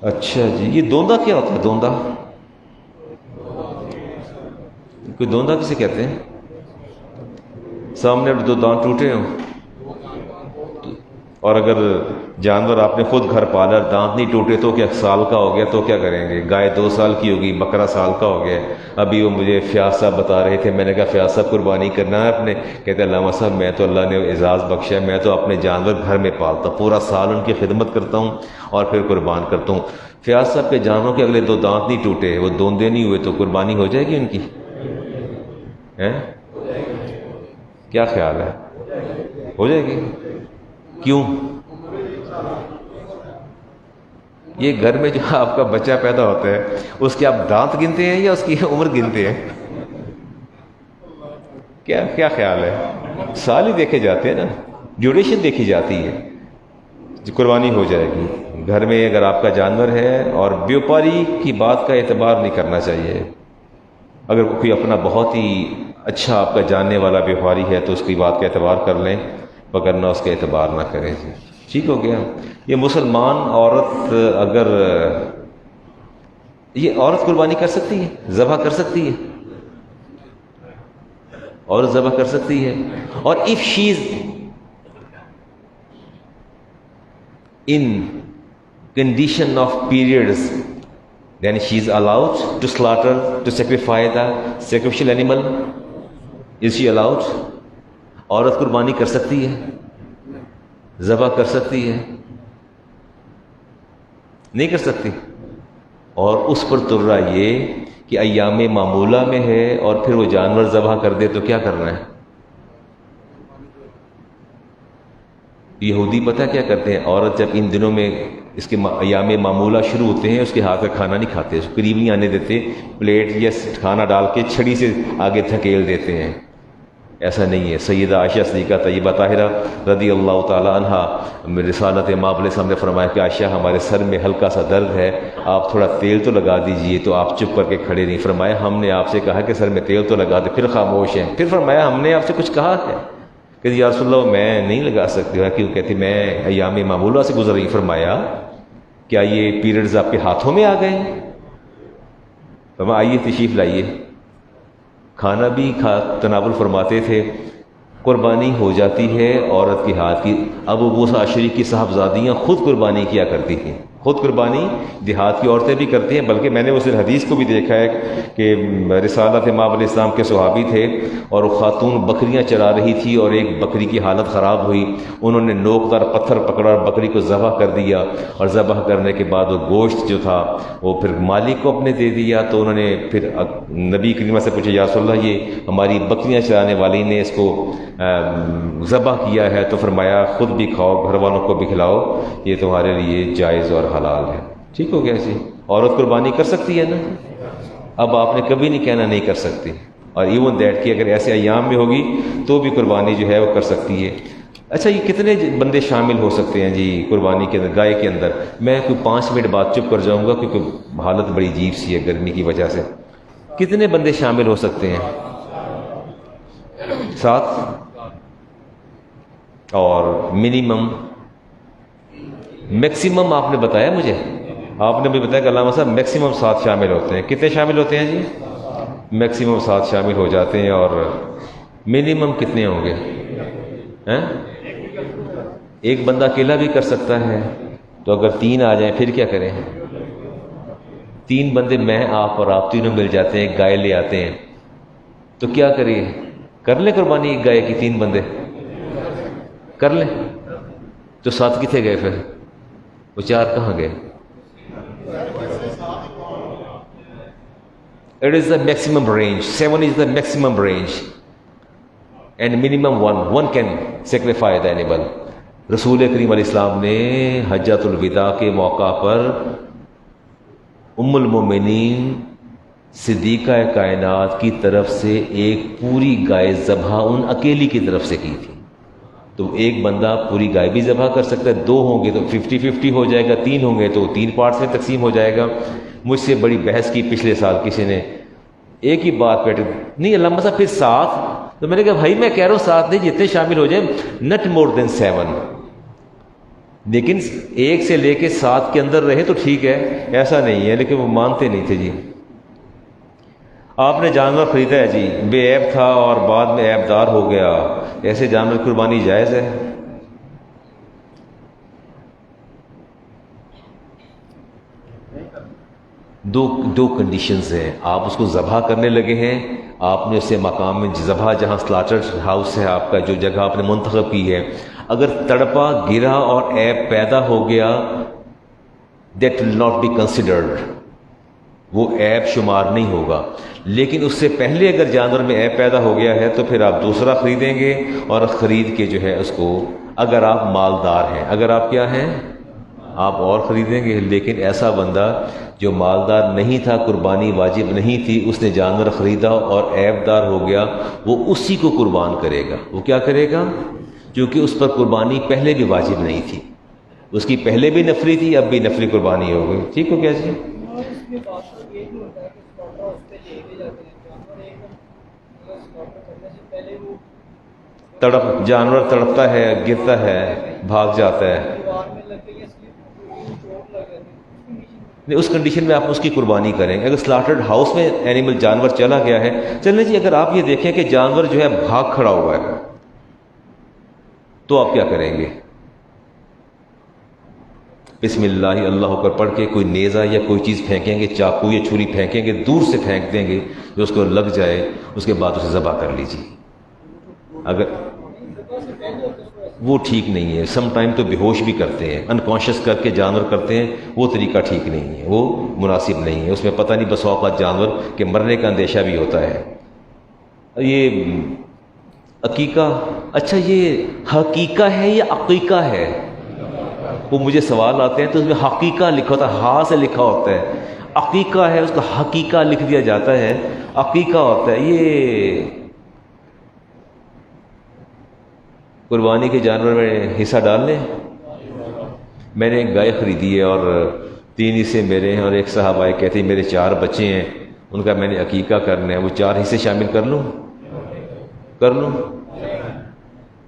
اچھا جی، یہ دوندا کیا ہوتا ہے؟ دوندا کوئی دوندا کسے کہتے ہیں؟ سامنے دو دانت ٹوٹے ہوں، اور اگر جانور آپ نے خود گھر پالا دانت نہیں ٹوٹے تو کیا سال کا ہو گیا تو کیا کریں گے؟ گائے 2 سال کی ہوگی، بکرا سال کا ہو گیا۔ ابھی وہ مجھے فیاض صاحب بتا رہے تھے، میں نے کہا فیاض صاحب قربانی کرنا ہے اپنے؟ کہتے علامہ صاحب میں تو اللہ نے اعزاز بخشا ہے، میں تو اپنے جانور گھر میں پالتا ہوں، پورا سال ان کی خدمت کرتا ہوں اور پھر قربان کرتا ہوں۔ فیاض صاحب کے جانوروں کے اگلے 2 دانت نہیں ٹوٹے، وہ دوندے نہیں ہوئے، تو قربانی ہو جائے گی ان کی؟ کیا خیال ہے؟ ہو جائے گی؟ کیوں؟ یہ گھر میں جو آپ کا بچہ پیدا ہوتا ہے اس کے آپ دانت گنتے ہیں یا اس کی عمر گنتے ہیں؟ کیا خیال ہے؟ سال ہی دیکھے جاتے ہیں نا، ڈیوریشن دیکھی جاتی ہے، قربانی ہو جائے گی۔ گھر میں اگر آپ کا جانور ہے، اور بیوپاری کی بات کا اعتبار نہیں کرنا چاہیے، اگر کوئی اپنا بہت ہی اچھا آپ کا جاننے والا بیوپاری ہے تو اس کی بات کا اعتبار کر لیں، وگرنہ اس کا اعتبار نہ کریں۔ ٹھیک ہو گیا۔ یہ مسلمان عورت، اگر یہ عورت قربانی کر سکتی ہے، ذبح کر سکتی ہے، عورت ذبح کر سکتی ہے، اور if she is in condition of periods then she is allowed to slaughter, to sacrifice the sacrificial animal. Is she allowed? عورت قربانی کر سکتی ہے، ذبح کر سکتی ہے، نہیں کر سکتی؟ اور اس پر ترا یہ کہ ایام معمولہ میں ہے اور پھر وہ جانور ذبح کر دے تو کیا کرنا ہے؟ یہودی پتہ کیا کرتے ہیں؟ عورت جب ان دنوں میں اس کے ایام معمولہ شروع ہوتے ہیں، اس کے ہاتھ میں کھانا نہیں کھاتے، اس کو قریب نہیں آنے دیتے، پلیٹ یا کھانا ڈال کے چھڑی سے آگے دھکیل دیتے ہیں۔ ایسا نہیں ہے۔ سیدہ عائشہ صدیقہ طیبہ طاہرہ رضی اللہ تعالی عنہا رسالت مآب علیہ السلام نے فرمایا کہ عائشہ ہمارے سر میں ہلکا سا درد ہے، آپ تھوڑا تیل تو لگا دیجئے، تو آپ چپ کر کے کھڑے نہیں۔ فرمایا ہم نے آپ سے کہا کہ سر میں تیل تو لگا دے، پھر خاموش ہیں۔ پھر فرمایا ہم نے آپ سے کچھ کہا ہے کہ یا رسول اللہ میں نہیں لگا سکتی، کیوں؟ کہتی میں ایام معمولہ سے گزر رہی۔ فرمایا کیا یہ پیریڈز آپ کے ہاتھوں میں آ گئے؟ فرمایا آئیے تشریف لائیے۔ کھانا بھی تناول فرماتے تھے۔ قربانی ہو جاتی ہے عورت کے ہاتھ کی۔ ابو موسیٰ اشعری کی صاحبزادیاں خود قربانی کیا کرتی تھیں، خود قربانی دیہات کی عورتیں بھی کرتی ہیں، بلکہ میں نے اس حدیث کو بھی دیکھا ہے کہ رسالت مآب علیہ السلام کے صحابی تھے اور وہ خاتون بکریاں چرا رہی تھی اور ایک بکری کی حالت خراب ہوئی، انہوں نے نوک دار پتھر پکڑا اور بکری کو ذبح کر دیا، اور ذبح کرنے کے بعد وہ گوشت جو تھا وہ پھر مالک کو اپنے دے دیا۔ تو انہوں نے پھر نبی کریم سے پوچھا، یا رسول اللہ یہ ہماری بکریاں چرانے والی نے اس کو ذبح کیا ہے، تو فرمایا خود بھی کھاؤ، گھر والوں کو بھی کھلاؤ، یہ تمہارے لیے جائز اور حلال ہے۔ ٹھیک ہو گیا جی؟ عورت قربانی کر سکتی ہے نا؟ اب آپ نے کبھی نہیں کہنا نہیں کر سکتی، اور ایون دیٹ کہ اگر ایسے ایام میں ہوگی تو بھی قربانی جو ہے وہ کر سکتی ہے۔ اچھا یہ کتنے بندے شامل ہو سکتے ہیں جی قربانی کے اندر، گائے کے اندر؟ میں کوئی 5 منٹ بعد چپ کر جاؤں گا کیونکہ حالت بڑی عجیب سی ہے گرمی کی وجہ سے۔ کتنے بندے شامل ہو سکتے ہیں؟ 7؟ اور منیمم میکسیمم آپ نے بتایا مجھے؟ آپ نے بھی بتایا کہ علامہ صاحب میکسیمم 7 شامل ہوتے ہیں۔ کتنے شامل ہوتے ہیں جی؟ میکسیمم 7 شامل ہو جاتے ہیں، اور منیمم کتنے ہوں گے؟ ایک بندہ اکیلا بھی کر سکتا ہے، تو اگر 3 آ جائیں پھر کیا کریں؟ 3 بندے، میں آپ اور آپ تینوں مل جاتے ہیں، گائے لے آتے ہیں، تو کیا کریے؟ کر لیں قربانی ایک گائے کی 3 بندے کر لیں؟ تو 7 کتنے گئے پھر؟ وہ 4 کہاں گئے؟ It is the maximum range. 7 is the maximum range. And minimum one can sacrifice the animal. رسول کریم علیہ السلام نے حجۃ الوداع کے موقع پر ام المومنین صدیقہ کائنات کی طرف سے ایک پوری گائے ذبح ان اکیلی کی طرف سے کی تھی۔ تو ایک بندہ پوری گائے بھی ذبح کر سکتا ہے، 2 ہوں گے تو 50-50 ہو جائے گا، 3 ہوں گے تو 3 پارٹس میں تقسیم ہو جائے گا۔ مجھ سے بڑی بحث کی پچھلے سال کسی نے، ایک ہی بات پہ نہیں علامہ صاحب پھر 7، تو میں نے کہا بھائی میں کہہ رہا ہوں 7 نہیں، جتنے شامل ہو جائیں، نٹ مور دین 7، لیکن 1 سے لے کے 7 کے اندر رہے تو ٹھیک ہے، ایسا نہیں ہے۔ لیکن وہ مانتے نہیں تھے جی۔ آپ نے جانور خریدا ہے جی، بے عیب تھا اور بعد میں عیب دار ہو گیا، ایسے جانور قربانی جائز ہے؟ دو کنڈیشنز ہیں۔ آپ اس کو ذبح کرنے لگے ہیں، آپ نے اسے مقام میں ذبح جہاں سلاٹر ہاؤس ہے آپ کا، جو جگہ آپ نے منتخب کی ہے، اگر تڑپا گرا اور عیب پیدا ہو گیا، that will not be considered, وہ عیب شمار نہیں ہوگا۔ لیکن اس سے پہلے اگر جانور میں عیب پیدا ہو گیا ہے تو پھر آپ دوسرا خریدیں گے، اور خرید کے جو ہے اس کو، اگر آپ مالدار ہیں، اگر آپ کیا ہیں، آپ اور خریدیں گے۔ لیکن ایسا بندہ جو مالدار نہیں تھا، قربانی واجب نہیں تھی، اس نے جانور خریدا اور عیب دار ہو گیا، وہ اسی کو قربان کرے گا۔ وہ کیا کرے گا؟ کیونکہ اس پر قربانی پہلے بھی واجب نہیں تھی، اس کی پہلے بھی نفلی تھی، اب بھی نفلی قربانی ہو گئی۔ ٹھیک ہو گیا جی؟ جانور تڑپتا ہے، گرتا ہے، بھاگ جاتا ہے، اس کنڈیشن میں آپ اس کی قربانی کریں گے۔ اگر سلاٹرڈ ہاؤس میں اینیمل جانور چلا گیا ہے، چلیں جی اگر آپ یہ دیکھیں کہ جانور جو ہے بھاگ کھڑا ہوا ہے، تو آپ کیا کریں گے؟ بسم اللہ اللہ اکبر پڑھ کے کوئی نیزہ یا کوئی چیز پھینکیں گے، چاقو یا چھری پھینکیں گے، دور سے پھینک دیں گے، جو اس کو لگ جائے، اس کے بعد اسے ذبح کر لیجیے۔ اگر وہ ٹھیک نہیں ہے، سم ٹائم تو بے ہوش بھی کرتے ہیں، انکانشیس کر کے جانور کرتے ہیں، وہ طریقہ ٹھیک نہیں ہے، وہ مناسب نہیں ہے، اس میں پتہ نہیں بس اوقات جانور کے مرنے کا اندیشہ بھی ہوتا ہے۔ یہ عقیقہ، اچھا یہ حقیقہ ہے یا عقیقہ ہے؟ وہ مجھے سوال آتے ہیں تو اس میں حقیقہ لکھا ہوتا ہے، ہاں سے لکھا ہوتا ہے، عقیقہ ہے اس کو حقیقہ لکھ دیا جاتا ہے، عقیقہ ہوتا ہے۔ یہ قربانی کے جانور میں حصہ ڈال لیں۔ میں نے ایک گائے خریدی ہے اور 3 حصے میرے ہیں، اور ایک صاحب آئے کہتے ہیں میرے 4 بچے ہیں، ان کا میں نے عقیقہ کرنا ہے، وہ 4 حصے شامل کر لوں؟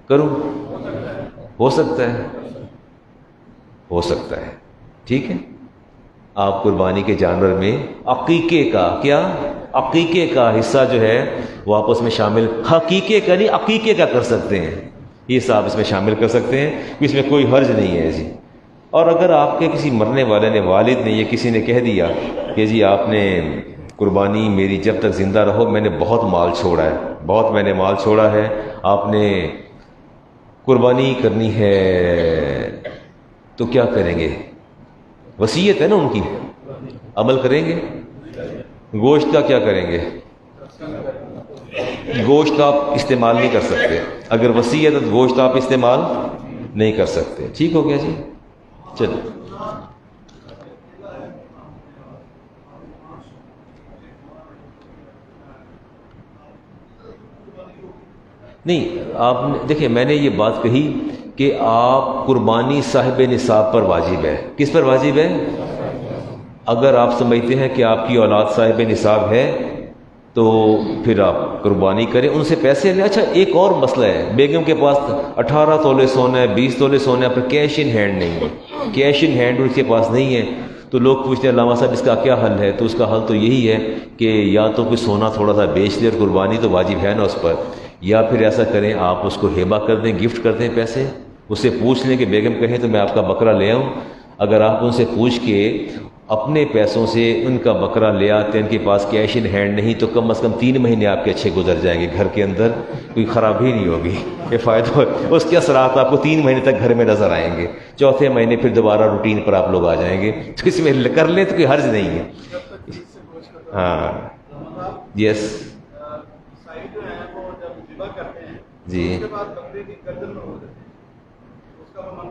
کروں؟ ہو سکتا ہے، ہو سکتا ہے، ٹھیک ہے۔ آپ قربانی کے جانور میں عقیقے کا، کیا عقیقے کا حصہ جو ہے وہ آپس میں شامل، حقیقے کا نہیں عقیقے کا کر سکتے ہیں، یہ صاحب اس میں شامل کر سکتے ہیں، اس میں کوئی حرج نہیں ہے جی۔ اور اگر آپ کے کسی مرنے والے نے، والد نے یا کسی نے کہہ دیا کہ جی آپ نے قربانی میری جب تک زندہ رہو، میں نے بہت مال چھوڑا ہے، بہت میں نے مال چھوڑا ہے، آپ نے قربانی کرنی ہے، تو کیا کریں گے؟ وصیت ہے نا ان کی، عمل کریں گے؟ گوشت کا کیا کریں گے؟ گوشت آپ استعمال نہیں کر سکتے، اگر وصیت ہے تو گوشت آپ استعمال نہیں کر سکتے۔ ٹھیک ہو گیا جی، چلو۔ نہیں، آپ نے دیکھیں، میں نے یہ بات کہی کہ آپ قربانی صاحب نصاب پر واجب ہے۔ کس پر واجب ہے؟ اگر آپ سمجھتے ہیں کہ آپ کی اولاد صاحب نصاب ہے تو پھر آپ قربانی کریں، ان سے پیسے لیں۔ اچھا، ایک اور مسئلہ ہے، بیگم کے پاس 18 تولے سونا ہے، 20 تولے سونا ہے، پر کیش ان ہینڈ نہیں ہے، کیش ان ہینڈ اس کے پاس نہیں ہے، تو لوگ پوچھتے ہیں علامہ صاحب اس کا کیا حل ہے؟ تو اس کا حل تو یہی ہے کہ یا تو کوئی سونا تھوڑا سا بیچ دے، اور قربانی تو واجب ہے نا اس پر، یا پھر ایسا کریں آپ اس کو ہیبہ کر دیں، گفٹ کر دیں پیسے۔ اس سے پوچھ لیں کہ بیگم کہیں تو میں آپ کا بکرا لے آؤں۔ اگر آپ ان سے پوچھ کے اپنے پیسوں سے ان کا بکرا لے آتے ہیں، ان کے پاس کیش ان ہینڈ نہیں، تو کم از کم 3 مہینے آپ کے اچھے گزر جائیں گے، گھر کے اندر کوئی خرابی نہیں ہوگی، یہ فائدہ، اس کے اثرات آپ کو 3 مہینے تک گھر میں نظر آئیں گے، چوتھے مہینے پھر دوبارہ روٹین پر آپ لوگ آ جائیں گے، تو اس میں کر لیں تو کوئی حرج نہیں ہے۔ ہاں، یس جی،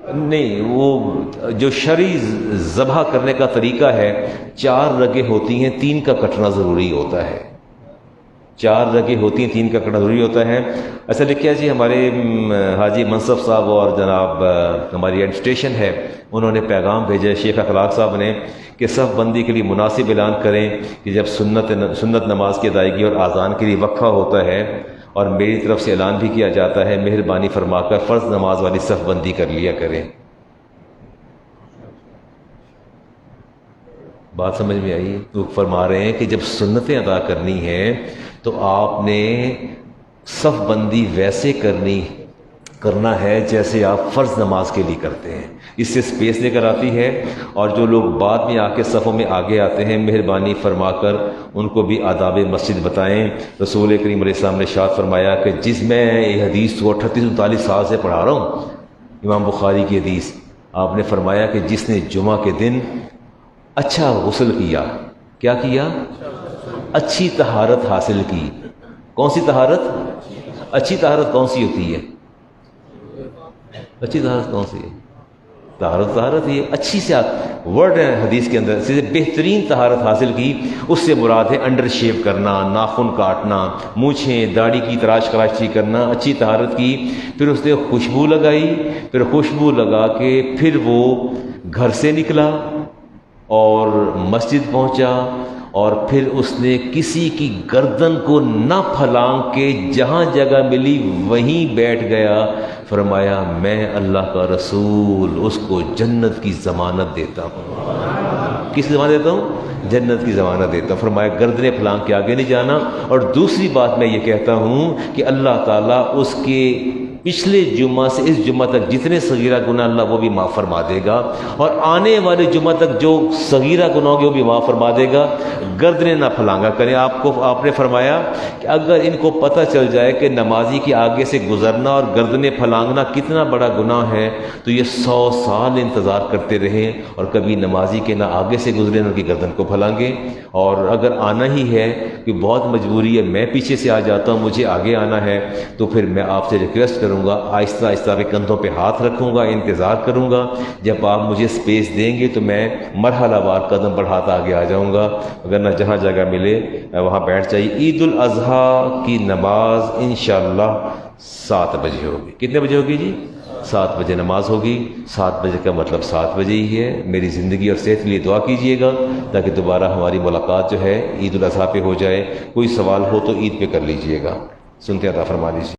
نہیں، وہ جو شرعی ذبح کرنے کا طریقہ ہے، 4 رگیں ہوتی ہیں، 3 کا کٹنا ضروری ہوتا ہے، 4 رگیں ہوتی ہیں، 3 کا کٹنا ضروری ہوتا ہے۔ ایسا لکھا جی، ہمارے حاجی منصف صاحب اور جناب ہماری ایڈمنسٹریشن ہے، انہوں نے پیغام بھیجا شیخ اخلاق صاحب نے کہ صف بندی کے لیے مناسب اعلان کریں کہ جب سنت نماز کی ادائیگی اور اذان کے لیے وقفہ ہوتا ہے، اور میری طرف سے اعلان بھی کیا جاتا ہے، مہربانی فرما کر فرض نماز والی صف بندی کر لیا کریں۔ بات سمجھ میں آئی؟ تو فرما رہے ہیں کہ جب سنتیں ادا کرنی ہیں تو آپ نے صف بندی ویسے کرنا ہے جیسے آپ فرض نماز کے لیے کرتے ہیں، اس سے سپیس لے کر آتی ہے، اور جو لوگ بعد میں آ کے صفوں میں آگے آتے ہیں، مہربانی فرما کر ان کو بھی آداب مسجد بتائیں۔ رسول کریم علیہ السلام نے ارشاد فرمایا کہ جس میں یہ حدیث کو 38-39 سال سے پڑھا رہا ہوں، امام بخاری کی حدیث، آپ نے فرمایا کہ جس نے جمعہ کے دن اچھا غسل کیا، کیا کیا؟ اچھی طہارت حاصل کی۔ کون سی طہارت؟ اچھی طہارت کون سی ہوتی ہے؟ اچھی طہارت کون سی ہے؟ طہارت یہ اچھی سے ورڈ ہے حدیث کے اندر، سے بہترین طہارت حاصل کی، اس سے مراد ہے انڈر شیو کرنا، ناخن کاٹنا، مونچھیں داڑھی کی تراش کراشی کرنا، اچھی طہارت کی۔ پھر اس نے خوشبو لگائی، پھر خوشبو لگا کے پھر وہ گھر سے نکلا اور مسجد پہنچا، اور پھر اس نے کسی کی گردن کو نہ پھلانگ کے جہاں جگہ ملی وہیں بیٹھ گیا، فرمایا میں اللہ کا رسول اس کو جنت کی ضمانت دیتا ہوں۔ کس ضمانت دیتا ہوں؟ جنت کی ضمانت دیتا ہوں۔ فرمایا گردنیں پھلانگ کے آگے نہیں جانا۔ اور دوسری بات میں یہ کہتا ہوں کہ اللہ تعالیٰ اس کے پچھلے جمعہ سے اس جمعہ تک جتنے صغیرہ گناہ اللہ وہ بھی معاف فرما دے گا، اور آنے والے جمعہ تک جو صغیرہ گناہ ہوں گے وہ بھی معاف فرما دے گا۔ گردنیں نہ پھلانگا کریں۔ آپ نے فرمایا کہ اگر ان کو پتہ چل جائے کہ نمازی کے آگے سے گزرنا اور گردنیں پھلانگنا کتنا بڑا گناہ ہے، تو یہ 100 سال انتظار کرتے رہیں اور کبھی نمازی کے نہ آگے سے گزرے نہ ان کی گردن کو پھلانگیں۔ اور اگر آنا ہی ہے کہ بہت مجبوری ہے، میں پیچھے سے آ جاتا ہوں، مجھے آگے آنا ہے، تو پھر میں آپ سے ریکویسٹ کروں گا، آہستہ آہستہ کے کندھوں پہ ہاتھ رکھوں گا، انتظار کروں گا، جب آپ مجھے سپیس دیں گے تو میں مرحلہ وار قدم بڑھاتا آگے آ جاؤں گا، اگر جہاں جگہ ملے وہاں بیٹھ جائیے۔ عید الاضحیٰ کی نماز انشاءاللہ 7 بجے ہوگی۔ کتنے بجے ہوگی جی؟ 7 بجے نماز ہوگی۔ 7 بجے کا مطلب 7 بجے ہی ہے۔ میری زندگی اور صحت کے لیے دعا کیجیے گا تاکہ دوبارہ ہماری ملاقات جو ہے عید الاضحیٰ پہ ہو جائے۔ کوئی سوال ہو تو عید پہ کر لیجیے گا۔ سنتے عطا فرما لیجیے۔